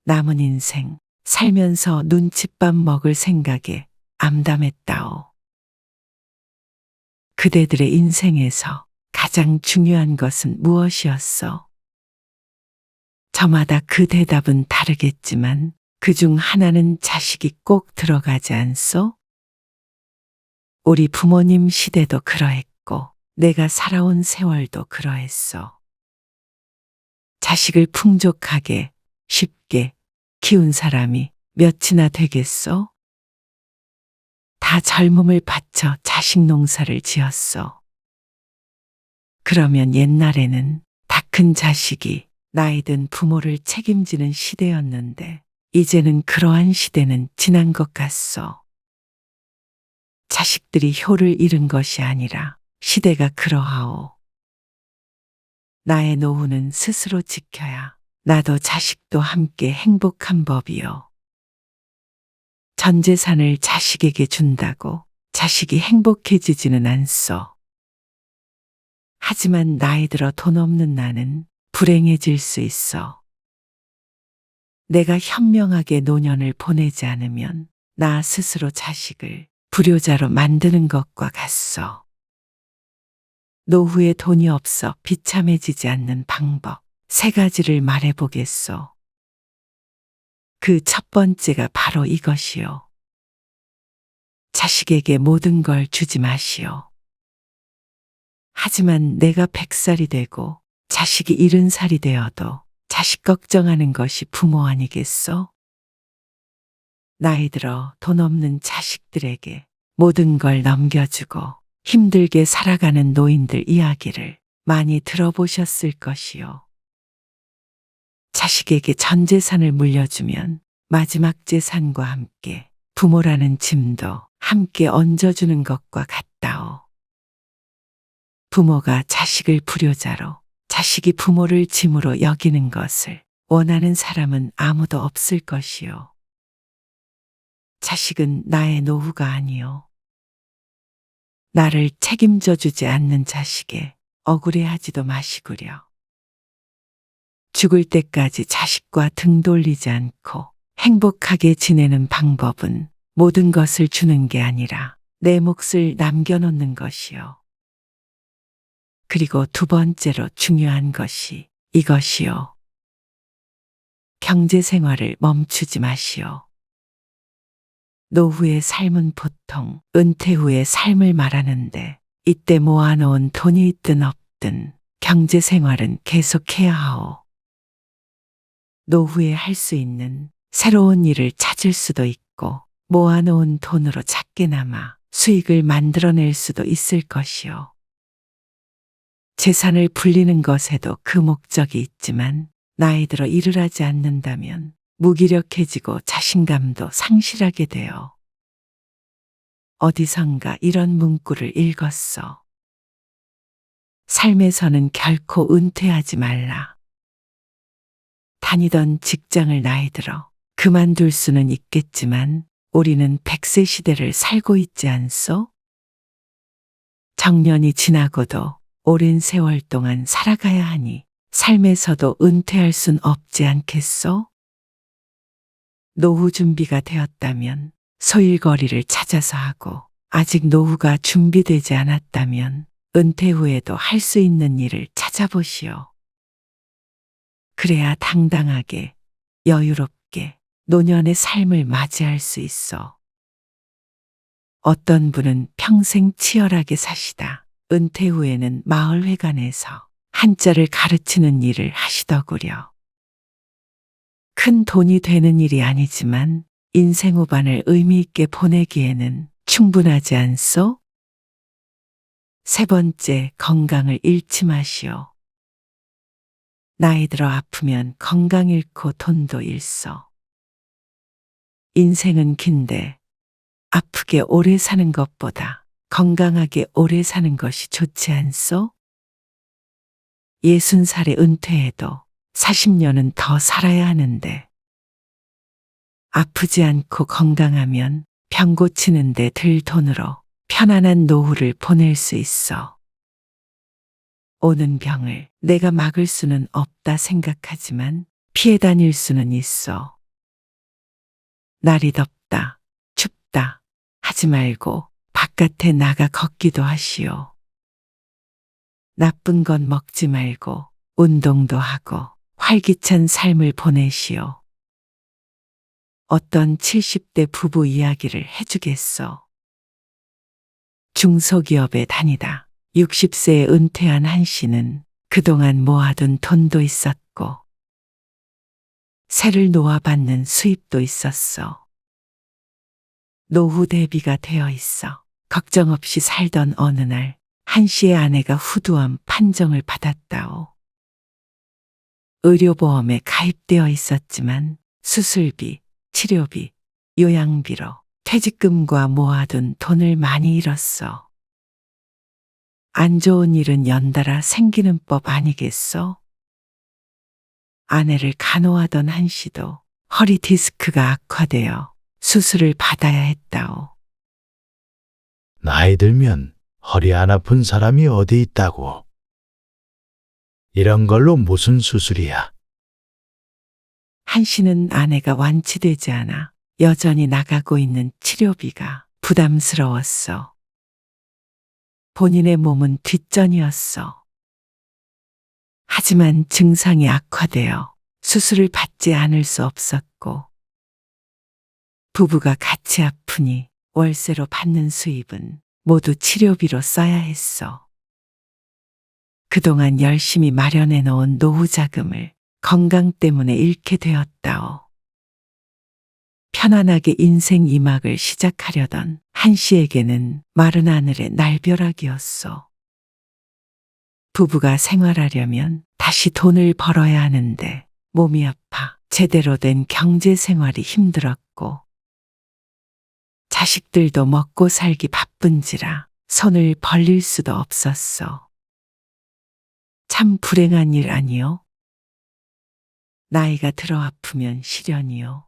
남은 인생 살면서 눈칫밥 먹을 생각에 암담했다오. 그대들의 인생에서 가장 중요한 것은 무엇이었어? 저마다 그 대답은 다르겠지만 그중 하나는 자식이 꼭 들어가지 않소? 우리 부모님 시대도 그러했고 내가 살아온 세월도 그러했어. 자식을 풍족하게 쉽게 키운 사람이 몇이나 되겠소? 다 젊음을 바쳐 자식 농사를 지었어. 그러면 옛날에는 다 큰 자식이 나이 든 부모를 책임지는 시대였는데 이제는 그러한 시대는 지난 것 같소. 자식들이 효를 잃은 것이 아니라 시대가 그러하오. 나의 노후는 스스로 지켜야 나도 자식도 함께 행복한 법이요. 전 재산을 자식에게 준다고 자식이 행복해지지는 않소. 하지만 나이 들어 돈 없는 나는 불행해질 수 있어. 내가 현명하게 노년을 보내지 않으면 나 스스로 자식을 불효자로 만드는 것과 같소. 노후에 돈이 없어 비참해지지 않는 방법 3가지를 말해보겠소. 그 첫 번째가 바로 이것이요. 자식에게 모든 걸 주지 마시오. 하지만 내가 100살이 되고 자식이 70살이 되어도 자식 걱정하는 것이 부모 아니겠소? 나이 들어 돈 없는 자식들에게 모든 걸 넘겨주고 힘들게 살아가는 노인들 이야기를 많이 들어보셨을 것이요. 자식에게 전 재산을 물려주면 마지막 재산과 함께 부모라는 짐도 함께 얹어주는 것과 같다오. 부모가 자식을 불효자로 자식이 부모를 짐으로 여기는 것을 원하는 사람은 아무도 없을 것이요. 자식은 나의 노후가 아니요. 나를 책임져 주지 않는 자식에 억울해하지도 마시구려. 죽을 때까지 자식과 등 돌리지 않고 행복하게 지내는 방법은 모든 것을 주는 게 아니라 내 몫을 남겨놓는 것이요. 그리고 두 번째로 중요한 것이 이것이요. 경제 생활을 멈추지 마시오. 노후의 삶은 보통 은퇴 후의 삶을 말하는데 이때 모아놓은 돈이 있든 없든 경제 생활은 계속해야 하오. 노후에 할 수 있는 새로운 일을 찾을 수도 있고 모아놓은 돈으로 작게나마 수익을 만들어낼 수도 있을 것이오. 재산을 불리는 것에도 그 목적이 있지만 나이 들어 일을 하지 않는다면 무기력해지고 자신감도 상실하게 되어. 어디선가 이런 문구를 읽었어. 삶에서는 결코 은퇴하지 말라. 다니던 직장을 나이 들어 그만둘 수는 있겠지만 우리는 100세 시대를 살고 있지 않소? 정년이 지나고도 오랜 세월 동안 살아가야 하니 삶에서도 은퇴할 순 없지 않겠소? 노후 준비가 되었다면 소일거리를 찾아서 하고 아직 노후가 준비되지 않았다면 은퇴 후에도 할 수 있는 일을 찾아보시오. 그래야 당당하게 여유롭게 노년의 삶을 맞이할 수 있어. 어떤 분은 평생 치열하게 사시다 은퇴 후에는 마을회관에서 한자를 가르치는 일을 하시더구려. 큰 돈이 되는 일이 아니지만 인생 후반을 의미 있게 보내기에는 충분하지 않소? 세 번째, 건강을 잃지 마시오. 나이 들어 아프면 건강 잃고 돈도 잃소. 인생은 긴데 아프게 오래 사는 것보다 건강하게 오래 사는 것이 좋지 않소? 60살에 은퇴해도 40년은 더 살아야 하는데 아프지 않고 건강하면 병 고치는 데 들 돈으로 편안한 노후를 보낼 수 있어. 오는 병을 내가 막을 수는 없다 생각하지만 피해 다닐 수는 있어. 날이 덥다, 춥다 하지 말고 바깥에 나가 걷기도 하시오. 나쁜 건 먹지 말고 운동도 하고 활기찬 삶을 보내시오. 어떤 70대 부부 이야기를 해주겠어. 중소기업에 다니다 60세에 은퇴한 한 씨는 그동안 모아둔 돈도 있었고 새를 놓아받는 수입도 있었어. 노후 대비가 되어 있어 걱정 없이 살던 어느 날 한 씨의 아내가 후두암 판정을 받았다오. 의료보험에 가입되어 있었지만 수술비, 치료비, 요양비로 퇴직금과 모아둔 돈을 많이 잃었어. 안 좋은 일은 연달아 생기는 법 아니겠소? 아내를 간호하던 한 씨도 허리 디스크가 악화되어 수술을 받아야 했다오. 나이 들면 허리 안 아픈 사람이 어디 있다고. 이런 걸로 무슨 수술이야? 한 씨는 아내가 완치되지 않아 여전히 나가고 있는 치료비가 부담스러웠어. 본인의 몸은 뒷전이었어. 하지만 증상이 악화되어 수술을 받지 않을 수 없었고 부부가 같이 아프니 월세로 받는 수입은 모두 치료비로 써야 했어. 그동안 열심히 마련해 놓은 노후 자금을 건강 때문에 잃게 되었다오. 편안하게 인생 2막을 시작하려던 한 씨에게는 마른 하늘의 날벼락이었어. 부부가 생활하려면 다시 돈을 벌어야 하는데 몸이 아파 제대로 된 경제 생활이 힘들었고 자식들도 먹고 살기 바쁜지라 손을 벌릴 수도 없었어. 참 불행한 일 아니요? 나이가 들어 아프면 시련이요.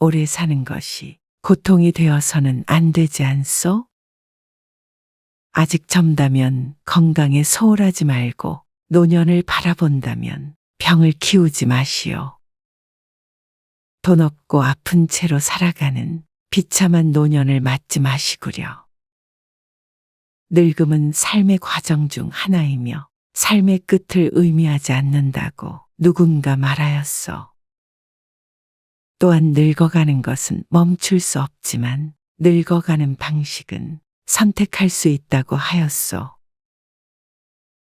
오래 사는 것이 고통이 되어서는 안 되지 않소? 아직 젊다면 건강에 소홀하지 말고 노년을 바라본다면 병을 키우지 마시오. 돈 없고 아픈 채로 살아가는 비참한 노년을 맞지 마시구려. 늙음은 삶의 과정 중 하나이며 삶의 끝을 의미하지 않는다고 누군가 말하였어. 또한 늙어가는 것은 멈출 수 없지만 늙어가는 방식은 선택할 수 있다고 하였소.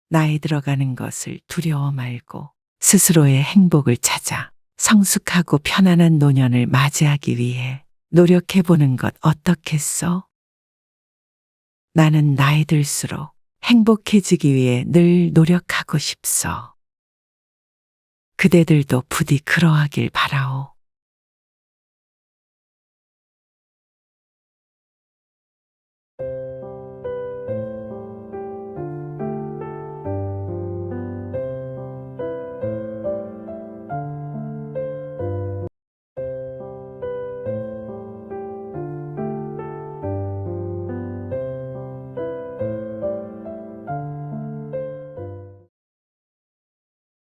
나이 들어가는 것을 두려워 말고 스스로의 행복을 찾아 성숙하고 편안한 노년을 맞이하기 위해 노력해보는 것 어떻겠어? 나는 나이 들수록 행복해지기 위해 늘 노력하고 싶소. 그대들도 부디 그러하길 바라오.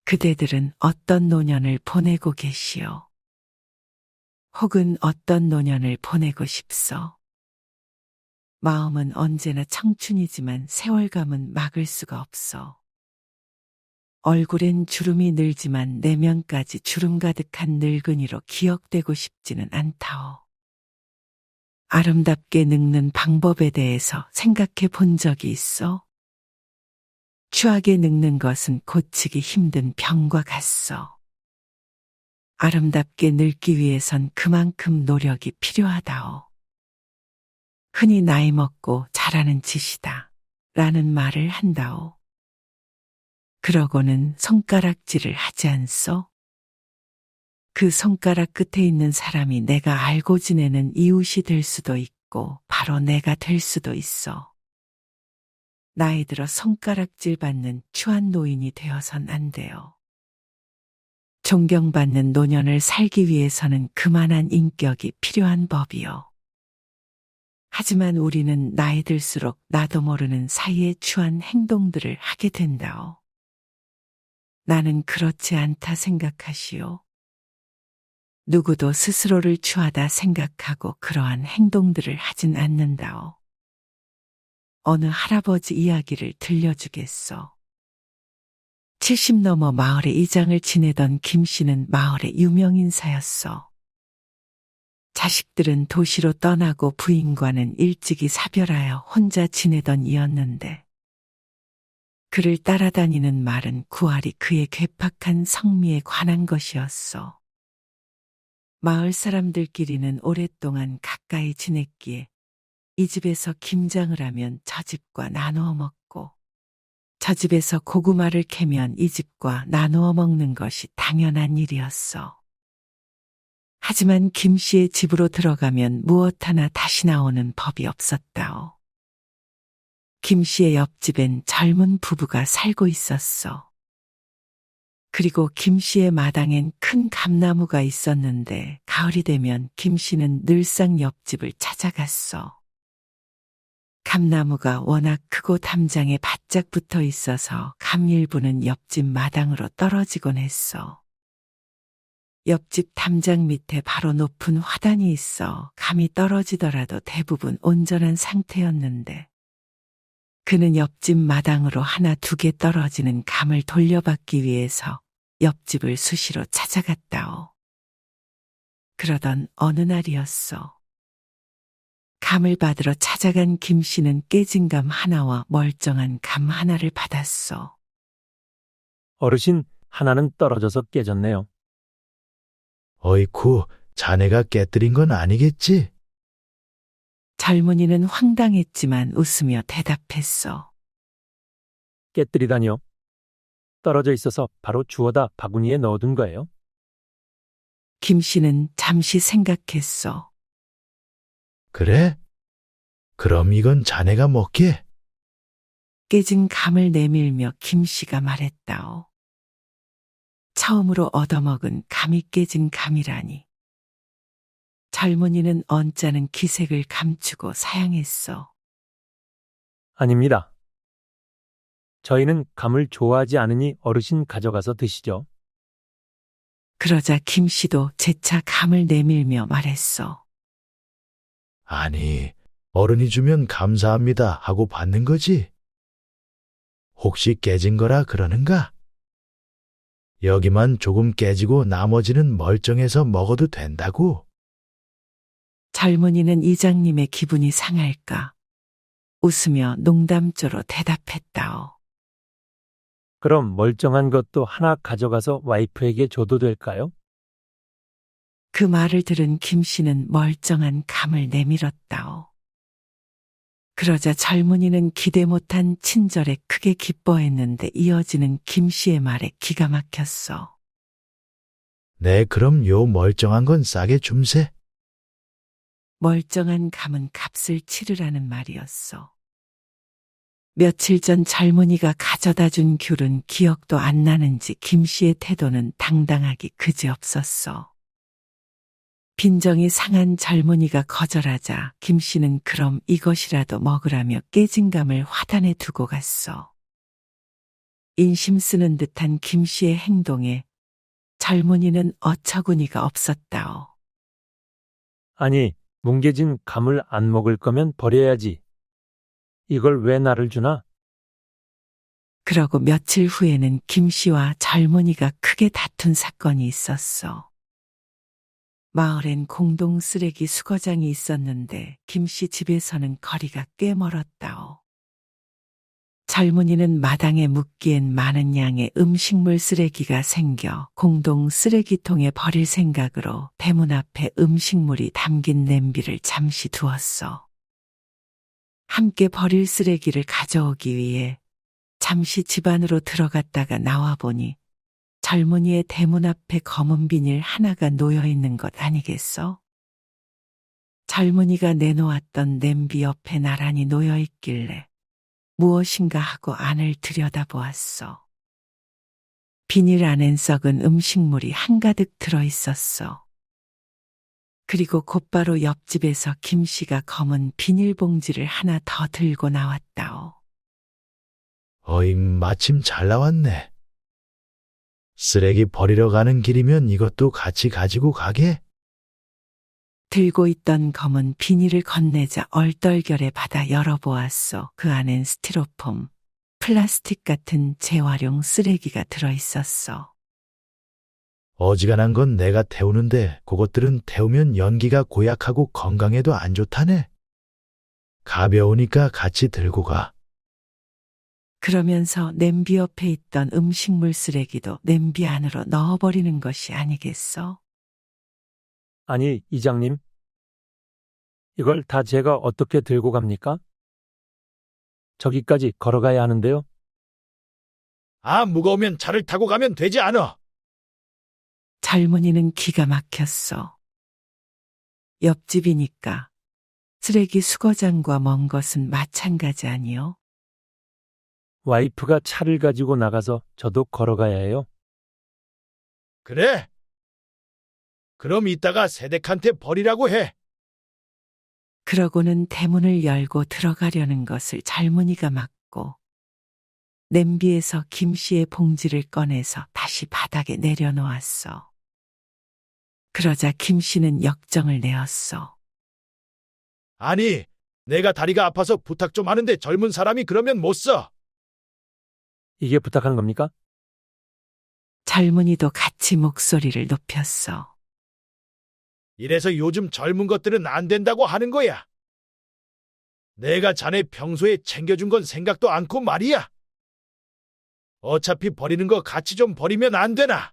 그대들은 어떤 노년을 보내고 계시오? 혹은 어떤 노년을 보내고 싶소? 마음은 언제나 청춘이지만 세월감은 막을 수가 없어. 얼굴엔 주름이 늘지만 내면까지 주름 가득한 늙은이로 기억되고 싶지는 않다오. 아름답게 늙는 방법에 대해서 생각해 본 적이 있어? 추하게 늙는 것은 고치기 힘든 병과 같소. 아름답게 늙기 위해선 그만큼 노력이 필요하다오. 흔히 나이 먹고 잘하는 짓이다 라는 말을 한다오. 그러고는 손가락질을 하지 않소? 그 손가락 끝에 있는 사람이 내가 알고 지내는 이웃이 될 수도 있고 바로 내가 될 수도 있어. 나이 들어 손가락질 받는 추한 노인이 되어선 안 돼요. 존경받는 노년을 살기 위해서는 그만한 인격이 필요한 법이요. 하지만 우리는 나이 들수록 나도 모르는 사이에 추한 행동들을 하게 된다오. 나는 그렇지 않다 생각하시오. 누구도 스스로를 추하다 생각하고 그러한 행동들을 하진 않는다오. 어느 할아버지 이야기를 들려주겠소. 70 넘어 마을의 이장을 지내던 김 씨는 마을의 유명인사였소. 자식들은 도시로 떠나고 부인과는 일찍이 사별하여 혼자 지내던 이였는데 그를 따라다니는 말은 구알이 그의 괴팍한 성미에 관한 것이었소. 마을 사람들끼리는 오랫동안 가까이 지냈기에 이 집에서 김장을 하면 저 집과 나누어 먹고 저 집에서 고구마를 캐면 이 집과 나누어 먹는 것이 당연한 일이었어. 하지만 김 씨의 집으로 들어가면 무엇 하나 다시 나오는 법이 없었다오. 김 씨의 옆집엔 젊은 부부가 살고 있었어. 그리고 김 씨의 마당엔 큰 감나무가 있었는데 가을이 되면 김 씨는 늘상 옆집을 찾아갔어. 감나무가 워낙 크고 담장에 바짝 붙어 있어서 감 일부는 옆집 마당으로 떨어지곤 했어. 옆집 담장 밑에 바로 높은 화단이 있어 감이 떨어지더라도 대부분 온전한 상태였는데 그는 옆집 마당으로 하나 두 개 떨어지는 감을 돌려받기 위해서 옆집을 수시로 찾아갔다오. 그러던 어느 날이었어. 감을 받으러 찾아간 김 씨는 깨진 감 하나와 멀쩡한 감 하나를 받았어. 어르신, 하나는 떨어져서 깨졌네요. 어이쿠, 자네가 깨뜨린 건 아니겠지? 젊은이는 황당했지만 웃으며 대답했어. 깨뜨리다니요? 떨어져 있어서 바로 주워다 바구니에 넣어둔 거예요? 김 씨는 잠시 생각했어. 그래? 그럼 이건 자네가 먹게? 깨진 감을 내밀며 김 씨가 말했다오. 처음으로 얻어먹은 감이 깨진 감이라니. 젊은이는 언짢은 기색을 감추고 사양했어. 아닙니다. 저희는 감을 좋아하지 않으니 어르신 가져가서 드시죠. 그러자 김 씨도 재차 감을 내밀며 말했어. 아니, 어른이 주면 감사합니다 하고 받는 거지. 혹시 깨진 거라 그러는가? 여기만 조금 깨지고 나머지는 멀쩡해서 먹어도 된다고? 젊은이는 이장님의 기분이 상할까 웃으며 농담조로 대답했다오. 그럼 멀쩡한 것도 하나 가져가서 와이프에게 줘도 될까요? 그 말을 들은 김 씨는 멀쩡한 감을 내밀었다오. 그러자 젊은이는 기대 못한 친절에 크게 기뻐했는데 이어지는 김 씨의 말에 기가 막혔어. 네, 그럼 요 멀쩡한 건 싸게 줌세. 멀쩡한 감은 값을 치르라는 말이었어. 며칠 전 젊은이가 가져다 준 귤은 기억도 안 나는지 김 씨의 태도는 당당하기 그지없었어. 빈정이 상한 젊은이가 거절하자 김 씨는 그럼 이것이라도 먹으라며 깨진 감을 화단에 두고 갔어. 인심 쓰는 듯한 김 씨의 행동에 젊은이는 어처구니가 없었다오. 아니, 뭉개진 감을 안 먹을 거면 버려야지. 이걸 왜 나를 주나? 그러고 며칠 후에는 김 씨와 젊은이가 크게 다툰 사건이 있었어. 마을엔 공동 쓰레기 수거장이 있었는데 김 씨 집에서는 거리가 꽤 멀었다오. 젊은이는 마당에 묻기엔 많은 양의 음식물 쓰레기가 생겨 공동 쓰레기통에 버릴 생각으로 대문 앞에 음식물이 담긴 냄비를 잠시 두었어. 함께 버릴 쓰레기를 가져오기 위해 잠시 집 안으로 들어갔다가 나와 보니 젊은이의 대문 앞에 검은 비닐 하나가 놓여 있는 것 아니겠어? 젊은이가 내놓았던 냄비 옆에 나란히 놓여 있길래 무엇인가 하고 안을 들여다보았어. 비닐 안엔 썩은 음식물이 한가득 들어 있었어. 그리고 곧바로 옆집에서 김 씨가 검은 비닐봉지를 하나 더 들고 나왔다오. 어이, 마침 잘 나왔네. 쓰레기 버리러 가는 길이면 이것도 같이 가지고 가게? 들고 있던 검은 비닐을 건네자 얼떨결에 받아 열어보았어. 그 안엔 스티로폼, 플라스틱 같은 재활용 쓰레기가 들어있었어. 어지간한 건 내가 태우는데 그것들은 태우면 연기가 고약하고 건강에도 안 좋다네. 가벼우니까 같이 들고 가. 그러면서 냄비 옆에 있던 음식물 쓰레기도 냄비 안으로 넣어버리는 것이 아니겠어? 아니, 이장님. 이걸 다 제가 어떻게 들고 갑니까? 저기까지 걸어가야 하는데요. 아, 무거우면 차를 타고 가면 되지 않아? 젊은이는 기가 막혔어. 옆집이니까 쓰레기 수거장과 먼 것은 마찬가지 아니요? 와이프가 차를 가지고 나가서 저도 걸어가야 해요. 그래? 그럼 이따가 세댁한테 버리라고 해. 그러고는 대문을 열고 들어가려는 것을 젊은이가 막고 냄비에서 김 씨의 봉지를 꺼내서 다시 바닥에 내려놓았어. 그러자 김 씨는 역정을 내었어. 아니, 내가 다리가 아파서 부탁 좀 하는데 젊은 사람이 그러면 못 써. 이게 부탁한 겁니까? 젊은이도 같이 목소리를 높였어. 이래서 요즘 젊은 것들은 안 된다고 하는 거야. 내가 자네 평소에 챙겨준 건 생각도 않고 말이야. 어차피 버리는 거 같이 좀 버리면 안 되나?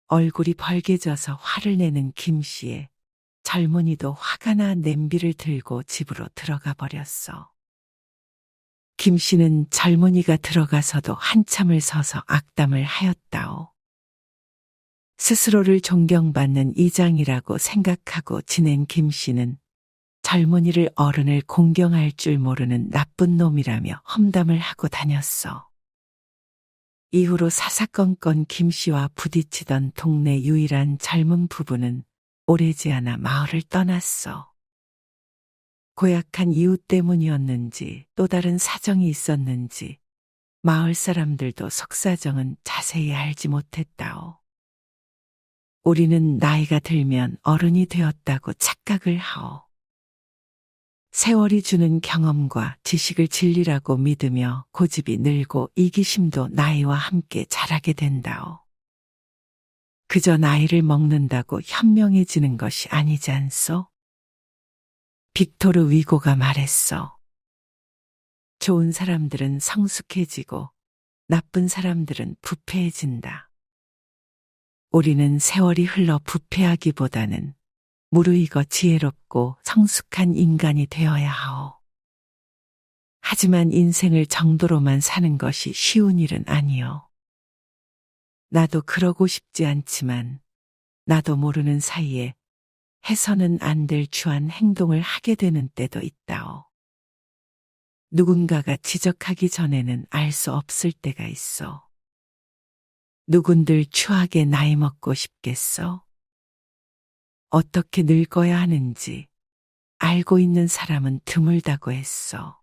얼굴이 벌개져서 화를 내는 김 씨에 젊은이도 화가 나 냄비를 들고 집으로 들어가 버렸어. 김 씨는 젊은이가 들어가서도 한참을 서서 악담을 하였다오. 스스로를 존경받는 이장이라고 생각하고 지낸 김 씨는 젊은이를 어른을 공경할 줄 모르는 나쁜 놈이라며 험담을 하고 다녔어. 이후로 사사건건 김 씨와 부딪히던 동네 유일한 젊은 부부는 오래지 않아 마을을 떠났어. 고약한 이유 때문이었는지 또 다른 사정이 있었는지 마을 사람들도 속사정은 자세히 알지 못했다오. 우리는 나이가 들면 어른이 되었다고 착각을 하오. 세월이 주는 경험과 지식을 진리라고 믿으며 고집이 늘고 이기심도 나이와 함께 자라게 된다오. 그저 나이를 먹는다고 현명해지는 것이 아니지 않소? 빅토르 위고가 말했어. 좋은 사람들은 성숙해지고 나쁜 사람들은 부패해진다. 우리는 세월이 흘러 부패하기보다는 무르익어 지혜롭고 성숙한 인간이 되어야 하오. 하지만 인생을 정도로만 사는 것이 쉬운 일은 아니오. 나도 그러고 싶지 않지만 나도 모르는 사이에 해서는 안 될 추한 행동을 하게 되는 때도 있다오. 누군가가 지적하기 전에는 알 수 없을 때가 있어. 누군들 추하게 나이 먹고 싶겠어? 어떻게 늙어야 하는지 알고 있는 사람은 드물다고 했어.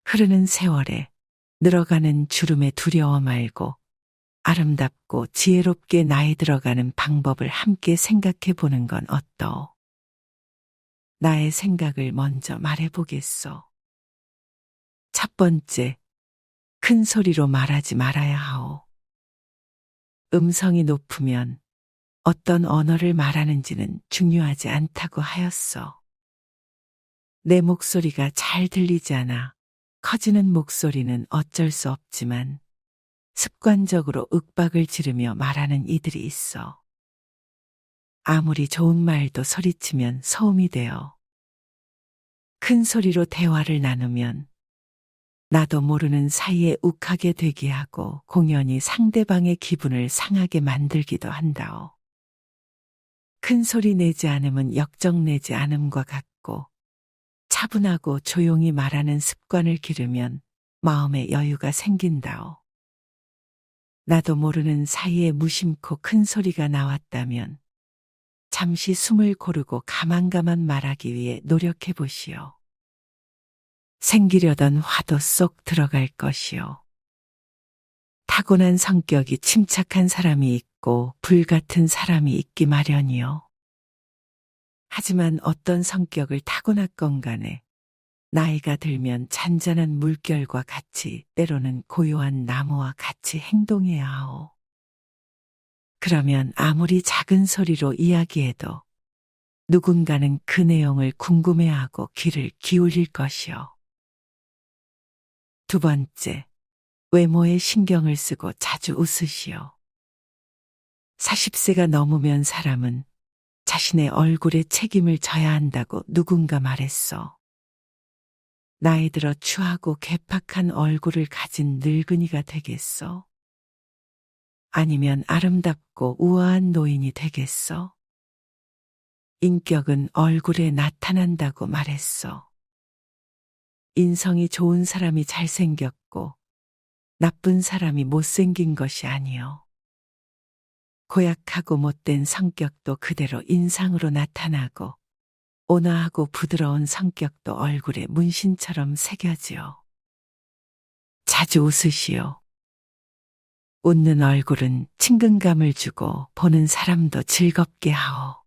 흐르는 세월에 늘어가는 주름에 두려워 말고 아름답고 지혜롭게 나이 들어가는 방법을 함께 생각해 보는 건 어떠? 나의 생각을 먼저 말해보겠소. 첫 번째, 큰 소리로 말하지 말아야 하오. 음성이 높으면 어떤 언어를 말하는지는 중요하지 않다고 하였어. 내 목소리가 잘 들리지 않아 커지는 목소리는 어쩔 수 없지만 습관적으로 윽박을 지르며 말하는 이들이 있어. 아무리 좋은 말도 소리치면 소음이 되어 큰 소리로 대화를 나누면 나도 모르는 사이에 욱하게 되게 하고 공연히 상대방의 기분을 상하게 만들기도 한다오. 큰 소리 내지 않으면 역정내지 않음과 같고 차분하고 조용히 말하는 습관을 기르면 마음에 여유가 생긴다오. 나도 모르는 사이에 무심코 큰 소리가 나왔다면 잠시 숨을 고르고 가만가만 말하기 위해 노력해 보시오. 생기려던 화도 쏙 들어갈 것이요. 타고난 성격이 침착한 사람이 있고 불같은 사람이 있기 마련이요. 하지만 어떤 성격을 타고났건 간에 나이가 들면 잔잔한 물결과 같이 때로는 고요한 나무와 같이 행동해야 하오. 그러면 아무리 작은 소리로 이야기해도 누군가는 그 내용을 궁금해하고 귀를 기울일 것이요. 두 번째, 외모에 신경을 쓰고 자주 웃으시오. 40세가 넘으면 사람은 자신의 얼굴에 책임을 져야 한다고 누군가 말했어. 나이 들어 추하고 괴팍한 얼굴을 가진 늙은이가 되겠어? 아니면 아름답고 우아한 노인이 되겠어? 인격은 얼굴에 나타난다고 말했어. 인성이 좋은 사람이 잘생겼고 나쁜 사람이 못생긴 것이 아니요. 고약하고 못된 성격도 그대로 인상으로 나타나고 온화하고 부드러운 성격도 얼굴에 문신처럼 새겨지요. 자주 웃으시오. 웃는 얼굴은 친근감을 주고 보는 사람도 즐겁게 하오.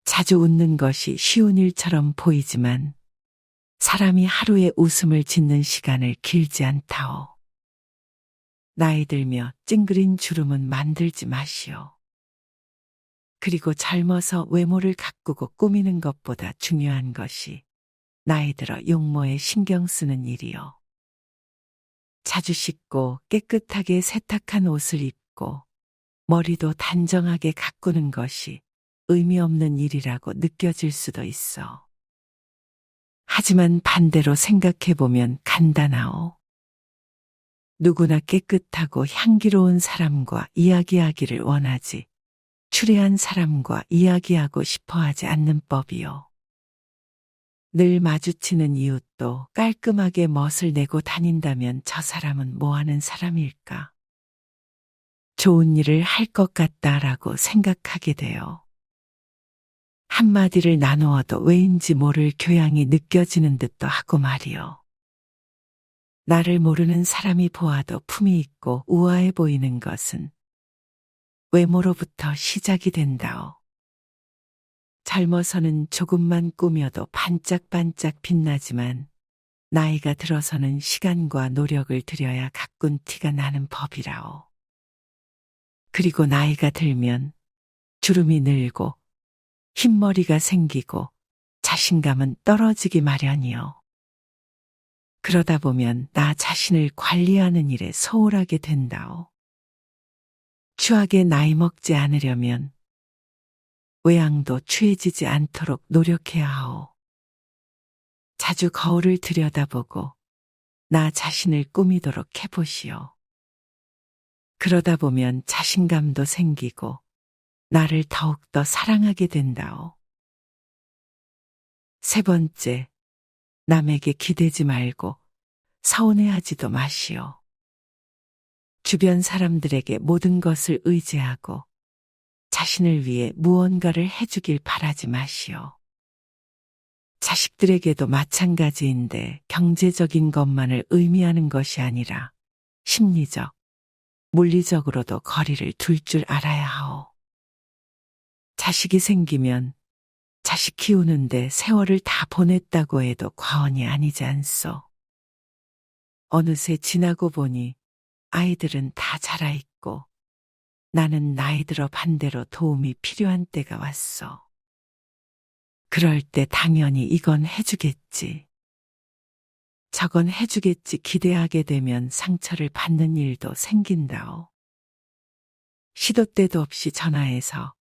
자주 웃는 것이 쉬운 일처럼 보이지만 사람이 하루에 웃음을 짓는 시간을 길지 않다오. 나이 들며 찡그린 주름은 만들지 마시오. 그리고 젊어서 외모를 가꾸고 꾸미는 것보다 중요한 것이 나이 들어 용모에 신경 쓰는 일이요. 자주 씻고 깨끗하게 세탁한 옷을 입고 머리도 단정하게 가꾸는 것이 의미 없는 일이라고 느껴질 수도 있어. 하지만 반대로 생각해보면 간단하오. 누구나 깨끗하고 향기로운 사람과 이야기하기를 원하지 추레한 사람과 이야기하고 싶어하지 않는 법이요. 늘 마주치는 이웃도 깔끔하게 멋을 내고 다닌다면 저 사람은 뭐하는 사람일까? 좋은 일을 할 것 같다라고 생각하게 돼요. 한마디를 나누어도 왜인지 모를 교양이 느껴지는 듯도 하고 말이요. 나를 모르는 사람이 보아도 품이 있고 우아해 보이는 것은 외모로부터 시작이 된다오. 젊어서는 조금만 꾸며도 반짝반짝 빛나지만 나이가 들어서는 시간과 노력을 들여야 가꾼 티가 나는 법이라오. 그리고 나이가 들면 주름이 늘고 흰머리가 생기고 자신감은 떨어지기 마련이요. 그러다 보면 나 자신을 관리하는 일에 소홀하게 된다오. 추하게 나이 먹지 않으려면 외양도 추해지지 않도록 노력해야 하오. 자주 거울을 들여다보고 나 자신을 꾸미도록 해보시오. 그러다 보면 자신감도 생기고 나를 더욱더 사랑하게 된다오. 세 번째, 남에게 기대지 말고 서운해하지도 마시오. 주변 사람들에게 모든 것을 의지하고 자신을 위해 무언가를 해주길 바라지 마시오. 자식들에게도 마찬가지인데 경제적인 것만을 의미하는 것이 아니라 심리적, 물리적으로도 거리를 둘 줄 알아야 하오. 자식이 생기면 자식 키우는데 세월을 다 보냈다고 해도 과언이 아니지 않소. 어느새 지나고 보니 아이들은 다 자라있고 나는 나이 들어 반대로 도움이 필요한 때가 왔어. 그럴 때 당연히 이건 해주겠지. 저건 해주겠지 기대하게 되면 상처를 받는 일도 생긴다오. 시도 때도 없이 전화해서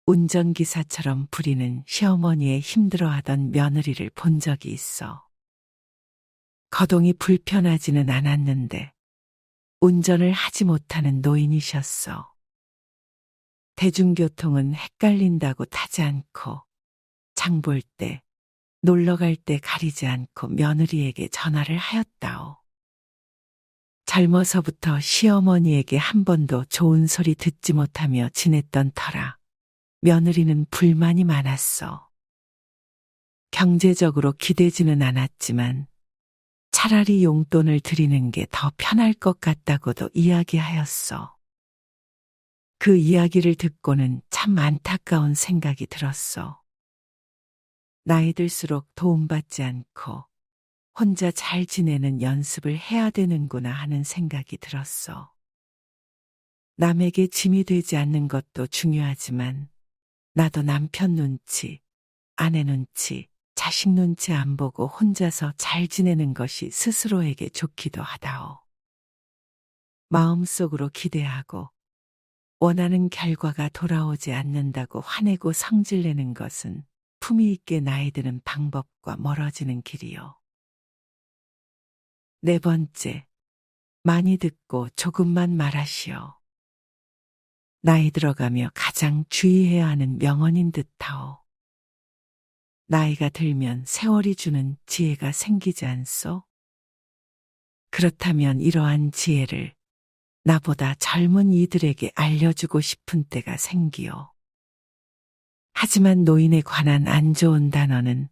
운전기사처럼 부리는 시어머니의 힘들어하던 며느리를 본 적이 있어. 거동이 불편하지는 않았는데 운전을 하지 못하는 노인이셨어. 대중교통은 헷갈린다고 타지 않고 장 볼 때, 놀러 갈 때 가리지 않고 며느리에게 전화를 하였다오. 젊어서부터 시어머니에게 한 번도 좋은 소리 듣지 못하며 지냈던 터라 며느리는 불만이 많았어. 경제적으로 기대지는 않았지만 차라리 용돈을 드리는 게 더 편할 것 같다고도 이야기하였어. 그 이야기를 듣고는 참 안타까운 생각이 들었어. 나이 들수록 도움받지 않고 혼자 잘 지내는 연습을 해야 되는구나 하는 생각이 들었어. 남에게 짐이 되지 않는 것도 중요하지만 나도 남편 눈치, 아내 눈치, 자식 눈치 안 보고 혼자서 잘 지내는 것이 스스로에게 좋기도 하다오. 마음속으로 기대하고 원하는 결과가 돌아오지 않는다고 화내고 성질내는 것은 품위 있게 나이 드는 방법과 멀어지는 길이요. 네 번째, 많이 듣고 조금만 말하시오. 나이 들어가며 가장 주의해야 하는 명언인 듯하오. 나이가 들면 세월이 주는 지혜가 생기지 않소? 그렇다면 이러한 지혜를 나보다 젊은 이들에게 알려주고 싶은 때가 생기오. 하지만 노인에 관한 안 좋은 단어는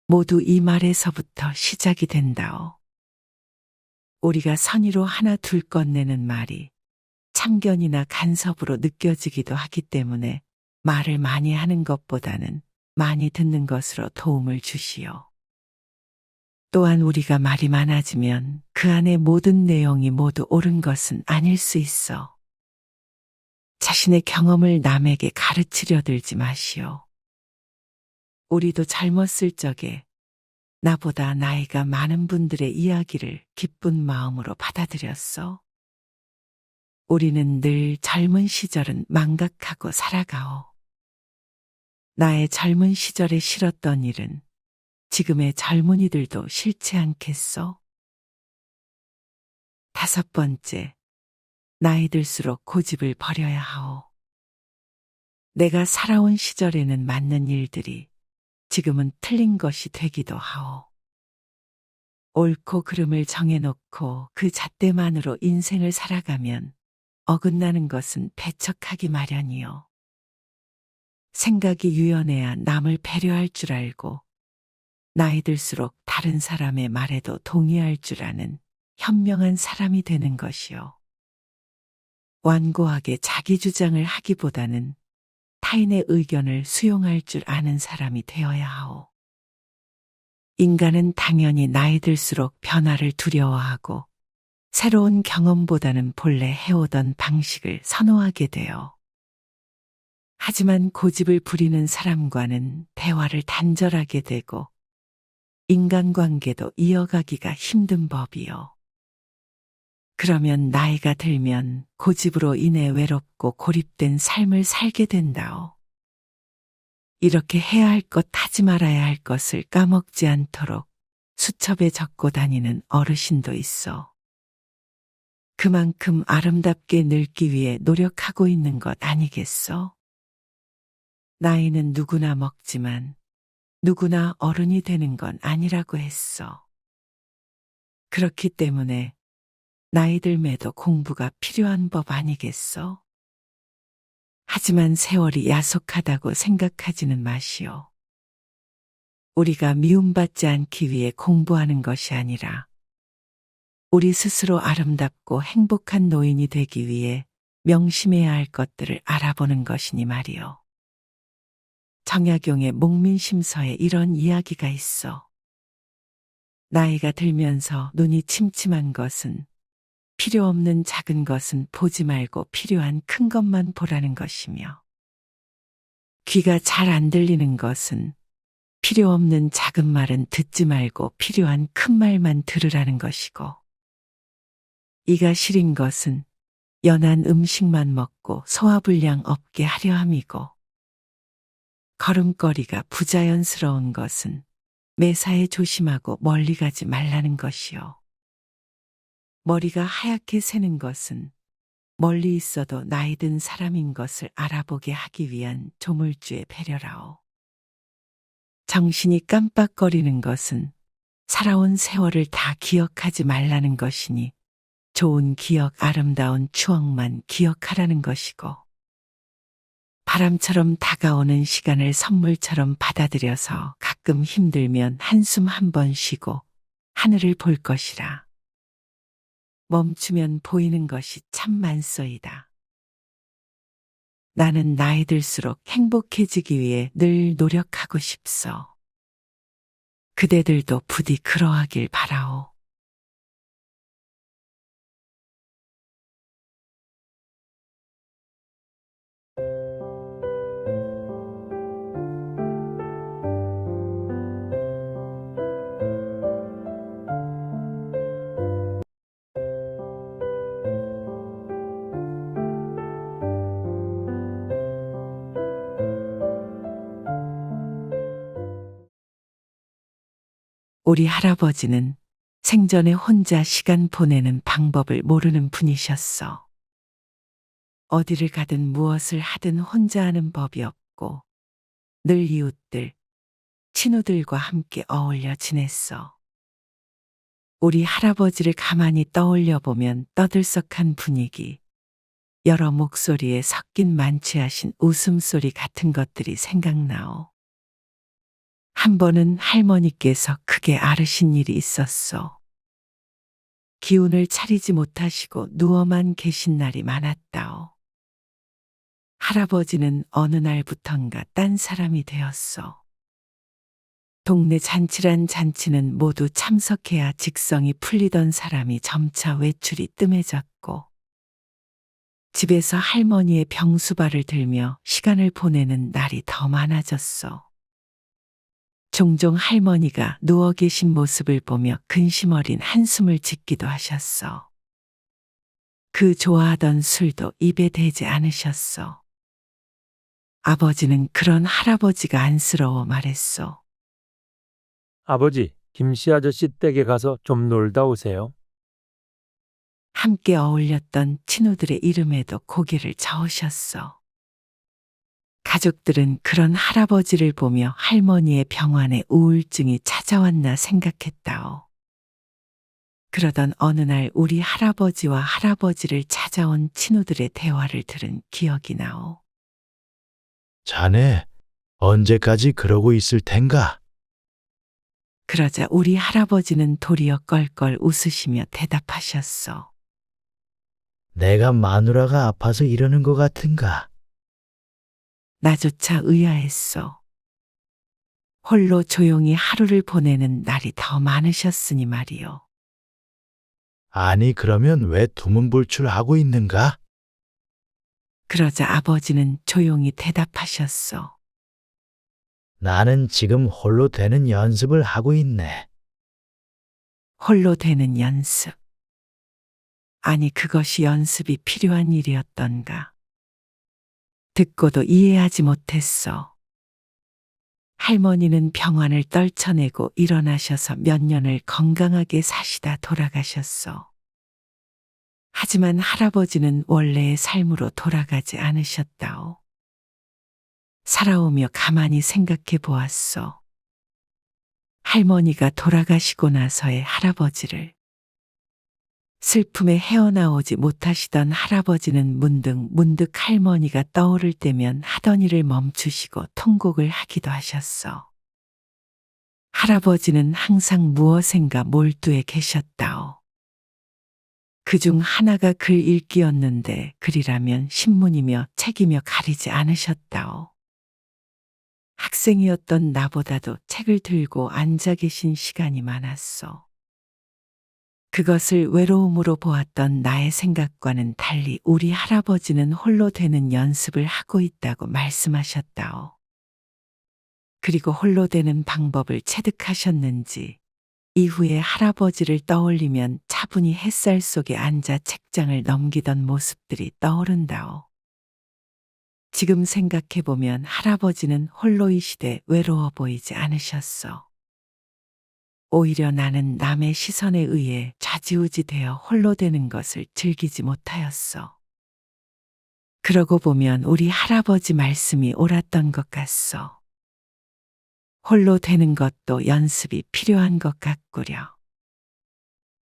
모두 이 말에서부터 시작이 된다오. 우리가 선의로 하나 둘 꺼내는 말이 참견이나 간섭으로 느껴지기도 하기 때문에 말을 많이 하는 것보다는 많이 듣는 것으로 도움을 주시오. 또한 우리가 말이 많아지면 그 안에 모든 내용이 모두 옳은 것은 아닐 수 있어. 자신의 경험을 남에게 가르치려 들지 마시오. 우리도 젊었을 적에 나보다 나이가 많은 분들의 이야기를 기쁜 마음으로 받아들였어. 우리는 늘 젊은 시절은 망각하고 살아가오. 나의 젊은 시절에 싫었던 일은 지금의 젊은이들도 싫지 않겠소? 다섯 번째, 나이 들수록 고집을 버려야 하오. 내가 살아온 시절에는 맞는 일들이 지금은 틀린 것이 되기도 하오. 옳고 그름을 정해놓고 그 잣대만으로 인생을 살아가면 어긋나는 것은 배척하기 마련이요. 생각이 유연해야 남을 배려할 줄 알고 나이 들수록 다른 사람의 말에도 동의할 줄 아는 현명한 사람이 되는 것이요. 완고하게 자기 주장을 하기보다는 타인의 의견을 수용할 줄 아는 사람이 되어야 하오. 인간은 당연히 나이 들수록 변화를 두려워하고 새로운 경험보다는 본래 해오던 방식을 선호하게 돼요. 하지만 고집을 부리는 사람과는 대화를 단절하게 되고 인간관계도 이어가기가 힘든 법이요. 그러면 나이가 들면 고집으로 인해 외롭고 고립된 삶을 살게 된다오. 이렇게 해야 할 것 하지 말아야 할 것을 까먹지 않도록 수첩에 적고 다니는 어르신도 있어. 그만큼 아름답게 늙기 위해 노력하고 있는 것 아니겠어? 나이는 누구나 먹지만 누구나 어른이 되는 건 아니라고 했어. 그렇기 때문에 나이 들매도 공부가 필요한 법 아니겠어? 하지만 세월이 야속하다고 생각하지는 마시오. 우리가 미움받지 않기 위해 공부하는 것이 아니라 우리 스스로 아름답고 행복한 노인이 되기 위해 명심해야 할 것들을 알아보는 것이니 말이오. 정약용의 목민심서에 이런 이야기가 있어. 나이가 들면서 눈이 침침한 것은 필요 없는 작은 것은 보지 말고 필요한 큰 것만 보라는 것이며, 귀가 잘 안 들리는 것은 필요 없는 작은 말은 듣지 말고 필요한 큰 말만 들으라는 것이고, 이가 시린 것은 연한 음식만 먹고 소화불량 없게 하려 함이고, 걸음걸이가 부자연스러운 것은 매사에 조심하고 멀리 가지 말라는 것이요. 머리가 하얗게 새는 것은 멀리 있어도 나이 든 사람인 것을 알아보게 하기 위한 조물주의 배려라오. 정신이 깜빡거리는 것은 살아온 세월을 다 기억하지 말라는 것이니 좋은 기억, 아름다운 추억만 기억하라는 것이고, 바람처럼 다가오는 시간을 선물처럼 받아들여서 가끔 힘들면 한숨 한 번 쉬고 하늘을 볼 것이라. 멈추면 보이는 것이 참 많소이다. 나는 나이 들수록 행복해지기 위해 늘 노력하고 싶소. 그대들도 부디 그러하길 바라오. 우리 할아버지는 생전에 혼자 시간 보내는 방법을 모르는 분이셨어. 어디를 가든 무엇을 하든 혼자 하는 법이 없고 늘 이웃들, 친구들과 함께 어울려 지냈어. 우리 할아버지를 가만히 떠올려 보면 떠들썩한 분위기, 여러 목소리에 섞인 만취하신 웃음소리 같은 것들이 생각나오. 한 번은 할머니께서 크게 앓으신 일이 있었어. 기운을 차리지 못하시고 누워만 계신 날이 많았다오. 할아버지는 어느 날부턴가 딴 사람이 되었어. 동네 잔치란 잔치는 모두 참석해야 직성이 풀리던 사람이 점차 외출이 뜸해졌고, 집에서 할머니의 병수발을 들며 시간을 보내는 날이 더 많아졌어. 종종 할머니가 누워 계신 모습을 보며 근심 어린 한숨을 짓기도 하셨어. 그 좋아하던 술도 입에 대지 않으셨어. 아버지는 그런 할아버지가 안쓰러워 말했어. 아버지, 김씨 아저씨 댁에 가서 좀 놀다 오세요. 함께 어울렸던 친구들의 이름에도 고개를 저으셨어. 가족들은 그런 할아버지를 보며 할머니의 병환에 우울증이 찾아왔나 생각했다오. 그러던 어느 날 우리 할아버지와 할아버지를 찾아온 친구들의 대화를 들은 기억이 나오. 자네, 언제까지 그러고 있을 텐가? 그러자 우리 할아버지는 도리어 껄껄 웃으시며 대답하셨어. 내가 마누라가 아파서 이러는 것 같은가? 나조차 의아했소. 홀로 조용히 하루를 보내는 날이 더 많으셨으니 말이요. 아니, 그러면 왜 두문불출하고 있는가? 그러자 아버지는 조용히 대답하셨소. 나는 지금 홀로 되는 연습을 하고 있네. 홀로 되는 연습. 아니, 그것이 연습이 필요한 일이었던가. 듣고도 이해하지 못했어. 할머니는 병환을 떨쳐내고 일어나셔서 몇 년을 건강하게 사시다 돌아가셨어. 하지만 할아버지는 원래의 삶으로 돌아가지 않으셨다오. 살아오며 가만히 생각해 보았어. 할머니가 돌아가시고 나서의 할아버지를. 슬픔에 헤어나오지 못하시던 할아버지는 문득 할머니가 떠오를 때면 하던 일을 멈추시고 통곡을 하기도 하셨어. 할아버지는 항상 무엇인가 몰두해 계셨다오. 그중 하나가 글 읽기였는데 글이라면 신문이며 책이며 가리지 않으셨다오. 학생이었던 나보다도 책을 들고 앉아 계신 시간이 많았어. 그것을 외로움으로 보았던 나의 생각과는 달리 우리 할아버지는 홀로 되는 연습을 하고 있다고 말씀하셨다오. 그리고 홀로 되는 방법을 체득하셨는지 이후에 할아버지를 떠올리면 차분히 햇살 속에 앉아 책장을 넘기던 모습들이 떠오른다오. 지금 생각해보면 할아버지는 홀로이시되 외로워 보이지 않으셨어. 오히려 나는 남의 시선에 의해 좌지우지되어 홀로 되는 것을 즐기지 못하였어. 그러고 보면 우리 할아버지 말씀이 옳았던 것 같소. 홀로 되는 것도 연습이 필요한 것 같구려.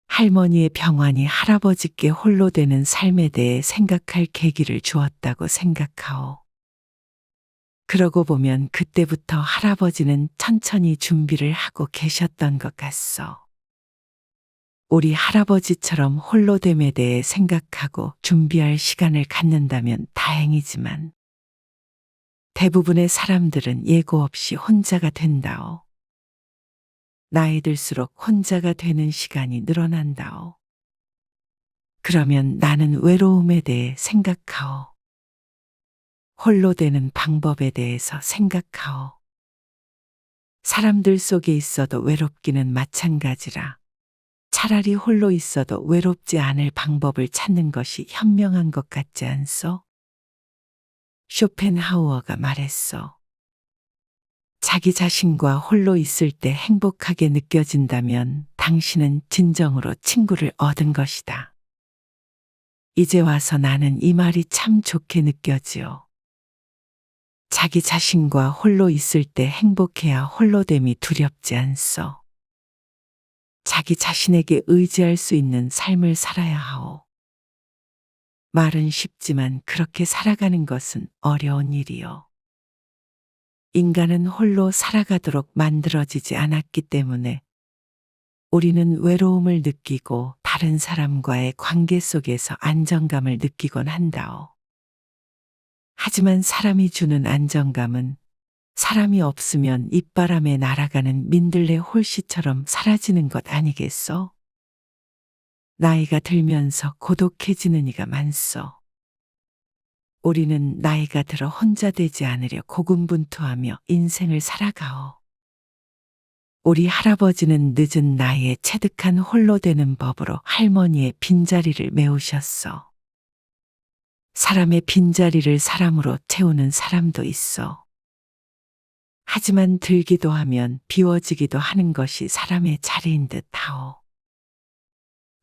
할머니의 병환이 할아버지께 홀로 되는 삶에 대해 생각할 계기를 주었다고 생각하오. 그러고 보면 그때부터 할아버지는 천천히 준비를 하고 계셨던 것 같소. 우리 할아버지처럼 홀로됨에 대해 생각하고 준비할 시간을 갖는다면 다행이지만 대부분의 사람들은 예고 없이 혼자가 된다오. 나이 들수록 혼자가 되는 시간이 늘어난다오. 그러면 나는 외로움에 대해 생각하오. 홀로 되는 방법에 대해서 생각하오. 사람들 속에 있어도 외롭기는 마찬가지라. 차라리 홀로 있어도 외롭지 않을 방법을 찾는 것이 현명한 것 같지 않소? 쇼펜하우어가 말했어. 자기 자신과 홀로 있을 때 행복하게 느껴진다면 당신은 진정으로 친구를 얻은 것이다. 이제 와서 나는 이 말이 참 좋게 느껴지오. 자기 자신과 홀로 있을 때 행복해야 홀로됨이 두렵지 않소. 자기 자신에게 의지할 수 있는 삶을 살아야 하오. 말은 쉽지만 그렇게 살아가는 것은 어려운 일이요. 인간은 홀로 살아가도록 만들어지지 않았기 때문에 우리는 외로움을 느끼고 다른 사람과의 관계 속에서 안정감을 느끼곤 한다오. 하지만 사람이 주는 안정감은 사람이 없으면 입바람에 날아가는 민들레 홀씨처럼 사라지는 것 아니겠소? 나이가 들면서 고독해지는 이가 많소. 우리는 나이가 들어 혼자 되지 않으려 고군분투하며 인생을 살아가오. 우리 할아버지는 늦은 나이에 체득한 홀로 되는 법으로 할머니의 빈자리를 메우셨소. 사람의 빈자리를 사람으로 채우는 사람도 있어. 하지만 들기도 하면 비워지기도 하는 것이 사람의 자리인 듯 하오.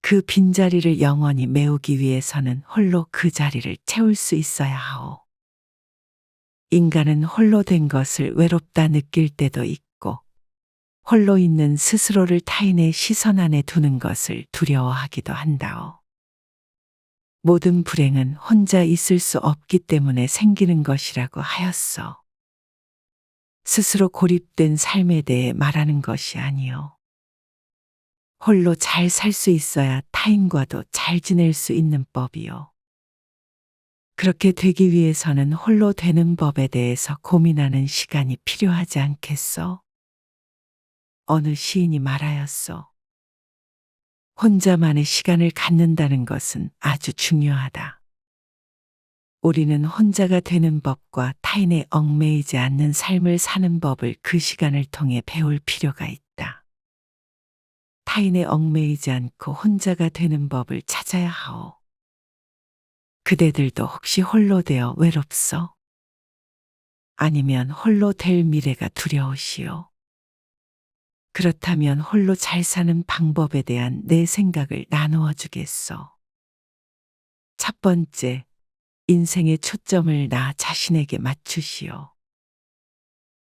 그 빈자리를 영원히 메우기 위해서는 홀로 그 자리를 채울 수 있어야 하오. 인간은 홀로 된 것을 외롭다 느낄 때도 있고, 홀로 있는 스스로를 타인의 시선 안에 두는 것을 두려워하기도 한다오. 모든 불행은 혼자 있을 수 없기 때문에 생기는 것이라고 하였어. 스스로 고립된 삶에 대해 말하는 것이 아니요. 홀로 잘 살 수 있어야 타인과도 잘 지낼 수 있는 법이요. 그렇게 되기 위해서는 홀로 되는 법에 대해서 고민하는 시간이 필요하지 않겠어? 어느 시인이 말하였소. 혼자만의 시간을 갖는다는 것은 아주 중요하다. 우리는 혼자가 되는 법과 타인에 얽매이지 않는 삶을 사는 법을 그 시간을 통해 배울 필요가 있다. 타인에 얽매이지 않고 혼자가 되는 법을 찾아야 하오. 그대들도 혹시 홀로 되어 외롭소? 아니면 홀로 될 미래가 두려우시오? 그렇다면 홀로 잘 사는 방법에 대한 내 생각을 나누어 주겠소. 첫 번째, 인생의 초점을 나 자신에게 맞추시오.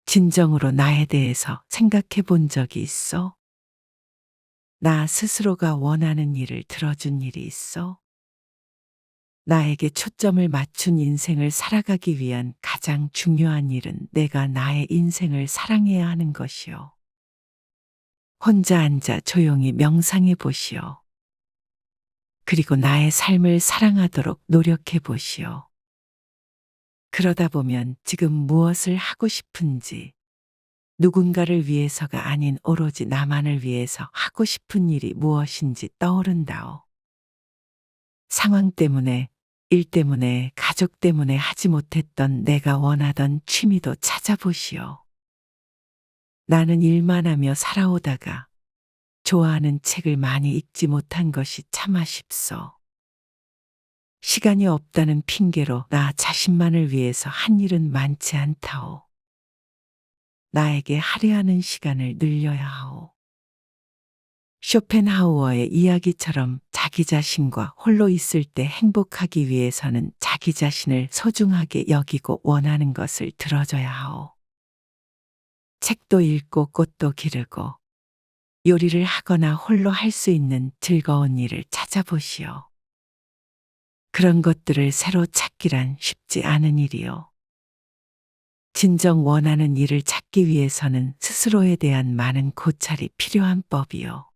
진정으로 나에 대해서 생각해 본 적이 있어? 나 스스로가 원하는 일을 들어준 일이 있어? 나에게 초점을 맞춘 인생을 살아가기 위한 가장 중요한 일은 내가 나의 인생을 사랑해야 하는 것이오. 혼자 앉아 조용히 명상해 보시오. 그리고 나의 삶을 사랑하도록 노력해 보시오. 그러다 보면 지금 무엇을 하고 싶은지, 누군가를 위해서가 아닌 오로지 나만을 위해서 하고 싶은 일이 무엇인지 떠오른다오. 상황 때문에, 일 때문에, 가족 때문에 하지 못했던 내가 원하던 취미도 찾아보시오. 나는 일만 하며 살아오다가 좋아하는 책을 많이 읽지 못한 것이 참 아쉽소. 시간이 없다는 핑계로 나 자신만을 위해서 한 일은 많지 않다오. 나에게 할애하는 시간을 늘려야 하오. 쇼펜하우어의 이야기처럼 자기 자신과 홀로 있을 때 행복하기 위해서는 자기 자신을 소중하게 여기고 원하는 것을 들어줘야 하오. 책도 읽고 꽃도 기르고 요리를 하거나 홀로 할 수 있는 즐거운 일을 찾아보시오. 그런 것들을 새로 찾기란 쉽지 않은 일이요. 진정 원하는 일을 찾기 위해서는 스스로에 대한 많은 고찰이 필요한 법이요.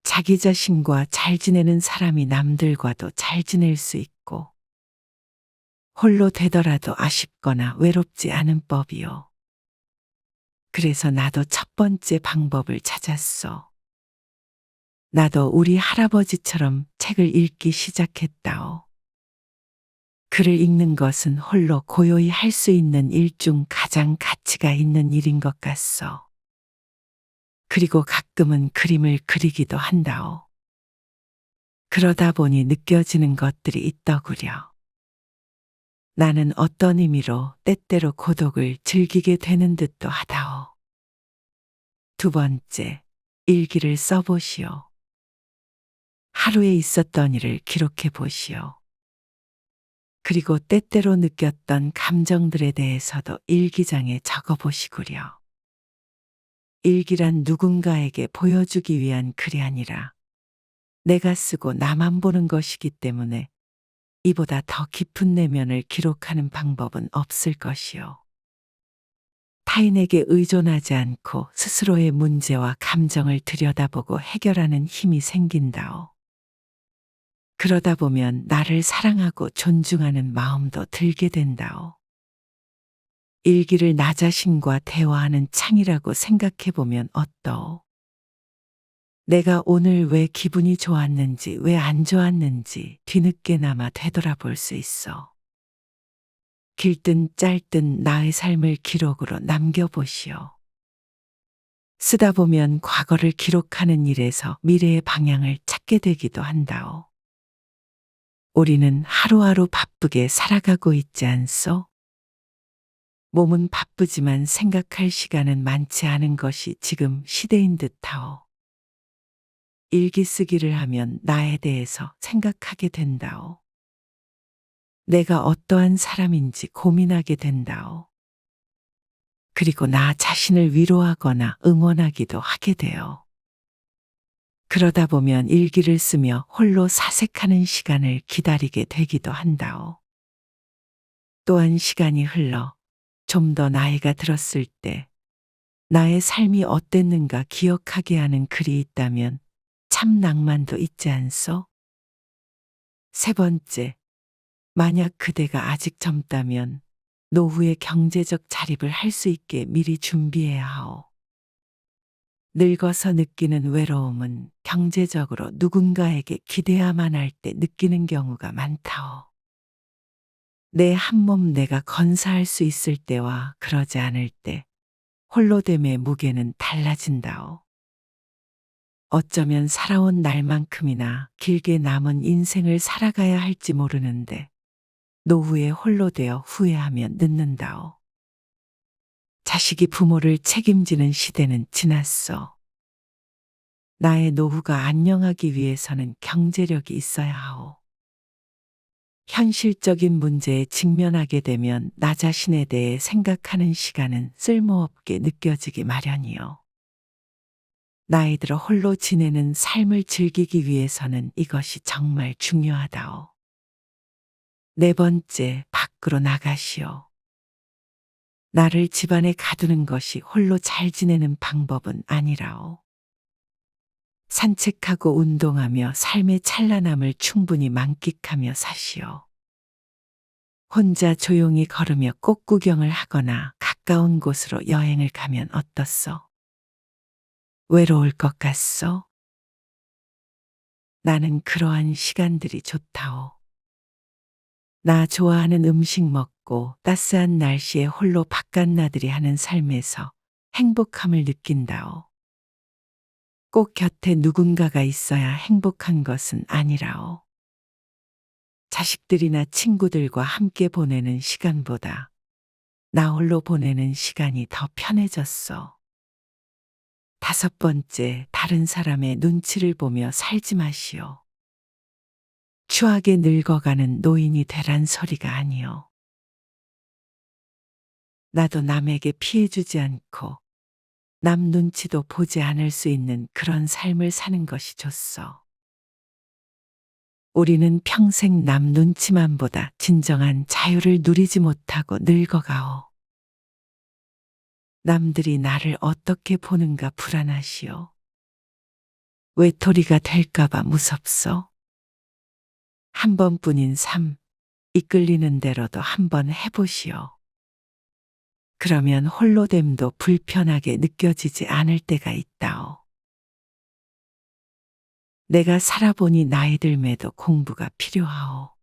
자기 자신과 잘 지내는 사람이 남들과도 잘 지낼 수 있고, 홀로 되더라도 아쉽거나 외롭지 않은 법이요. 그래서 나도 첫 번째 방법을 찾았어. 나도 우리 할아버지처럼 책을 읽기 시작했다오. 글을 읽는 것은 홀로 고요히 할 수 있는 일 중 가장 가치가 있는 일인 것 같소. 그리고 가끔은 그림을 그리기도 한다오. 그러다 보니 느껴지는 것들이 있더구려. 나는 어떤 의미로 때때로 고독을 즐기게 되는 듯도 하다오. 두 번째, 일기를 써보시오. 하루에 있었던 일을 기록해 보시오. 그리고 때때로 느꼈던 감정들에 대해서도 일기장에 적어 보시구려. 일기란 누군가에게 보여주기 위한 글이 아니라 내가 쓰고 나만 보는 것이기 때문에 이보다 더 깊은 내면을 기록하는 방법은 없을 것이요. 타인에게 의존하지 않고 스스로의 문제와 감정을 들여다보고 해결하는 힘이 생긴다오. 그러다 보면 나를 사랑하고 존중하는 마음도 들게 된다오. 일기를 나 자신과 대화하는 창이라고 생각해 보면 어떠오? 내가 오늘 왜 기분이 좋았는지, 왜 안 좋았는지 뒤늦게나마 되돌아볼 수 있어. 길든 짧든 나의 삶을 기록으로 남겨보시오. 쓰다 보면 과거를 기록하는 일에서 미래의 방향을 찾게 되기도 한다오. 우리는 하루하루 바쁘게 살아가고 있지 않소? 몸은 바쁘지만 생각할 시간은 많지 않은 것이 지금 시대인 듯하오. 일기 쓰기를 하면 나에 대해서 생각하게 된다오. 내가 어떠한 사람인지 고민하게 된다오. 그리고 나 자신을 위로하거나 응원하기도 하게 돼요. 그러다 보면 일기를 쓰며 홀로 사색하는 시간을 기다리게 되기도 한다오. 또한 시간이 흘러 좀 더 나이가 들었을 때 나의 삶이 어땠는가 기억하게 하는 글이 있다면 참 낭만도 있지 않소? 세 번째, 만약 그대가 아직 젊다면 노후의 경제적 자립을 할 수 있게 미리 준비해야 하오. 늙어서 느끼는 외로움은 경제적으로 누군가에게 기대야만 할 때 느끼는 경우가 많다오. 내 한 몸 내가 건사할 수 있을 때와 그러지 않을 때 홀로됨의 무게는 달라진다오. 어쩌면 살아온 날만큼이나 길게 남은 인생을 살아가야 할지 모르는데 노후에 홀로 되어 후회하며 늦는다오. 자식이 부모를 책임지는 시대는 지났어. 나의 노후가 안녕하기 위해서는 경제력이 있어야 하오. 현실적인 문제에 직면하게 되면 나 자신에 대해 생각하는 시간은 쓸모없게 느껴지기 마련이요. 나이 들어 홀로 지내는 삶을 즐기기 위해서는 이것이 정말 중요하다오. 네 번째, 밖으로 나가시오. 나를 집안에 가두는 것이 홀로 잘 지내는 방법은 아니라오. 산책하고 운동하며 삶의 찬란함을 충분히 만끽하며 사시오. 혼자 조용히 걸으며 꽃 구경을 하거나 가까운 곳으로 여행을 가면 어떻소? 외로울 것 같소? 나는 그러한 시간들이 좋다오. 나 좋아하는 음식 먹고 따스한 날씨에 홀로 바깥 나들이 하는 삶에서 행복함을 느낀다오. 꼭 곁에 누군가가 있어야 행복한 것은 아니라오. 자식들이나 친구들과 함께 보내는 시간보다 나 홀로 보내는 시간이 더 편해졌어. 다섯 번째, 다른 사람의 눈치를 보며 살지 마시오. 추하게 늙어가는 노인이 되란 소리가 아니오. 나도 남에게 피해주지 않고 남 눈치도 보지 않을 수 있는 그런 삶을 사는 것이 좋소. 우리는 평생 남 눈치만 보다 진정한 자유를 누리지 못하고 늙어가오. 남들이 나를 어떻게 보는가 불안하시오. 외톨이가 될까봐 무섭소. 한 번뿐인 삶, 이끌리는 대로도 한번 해보시오. 그러면 홀로됨도 불편하게 느껴지지 않을 때가 있다오. 내가 살아보니 나이 들매도 공부가 필요하오.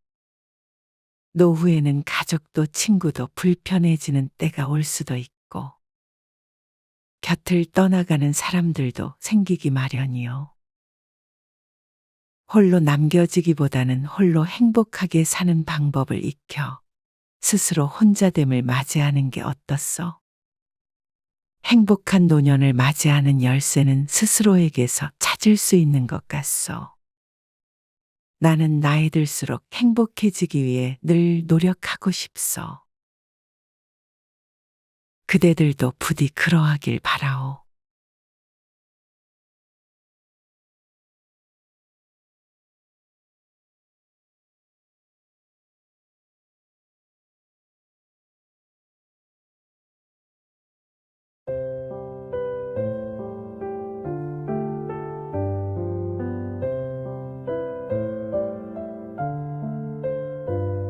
노후에는 가족도 친구도 불편해지는 때가 올 수도 있고, 곁을 떠나가는 사람들도 생기기 마련이요. 홀로 남겨지기보다는 홀로 행복하게 사는 방법을 익혀 스스로 혼자됨을 맞이하는 게 어떻소? 행복한 노년을 맞이하는 열쇠는 스스로에게서 찾을 수 있는 것 같소. 나는 나이 들수록 행복해지기 위해 늘 노력하고 싶소. 그대들도 부디 그러하길 바라오.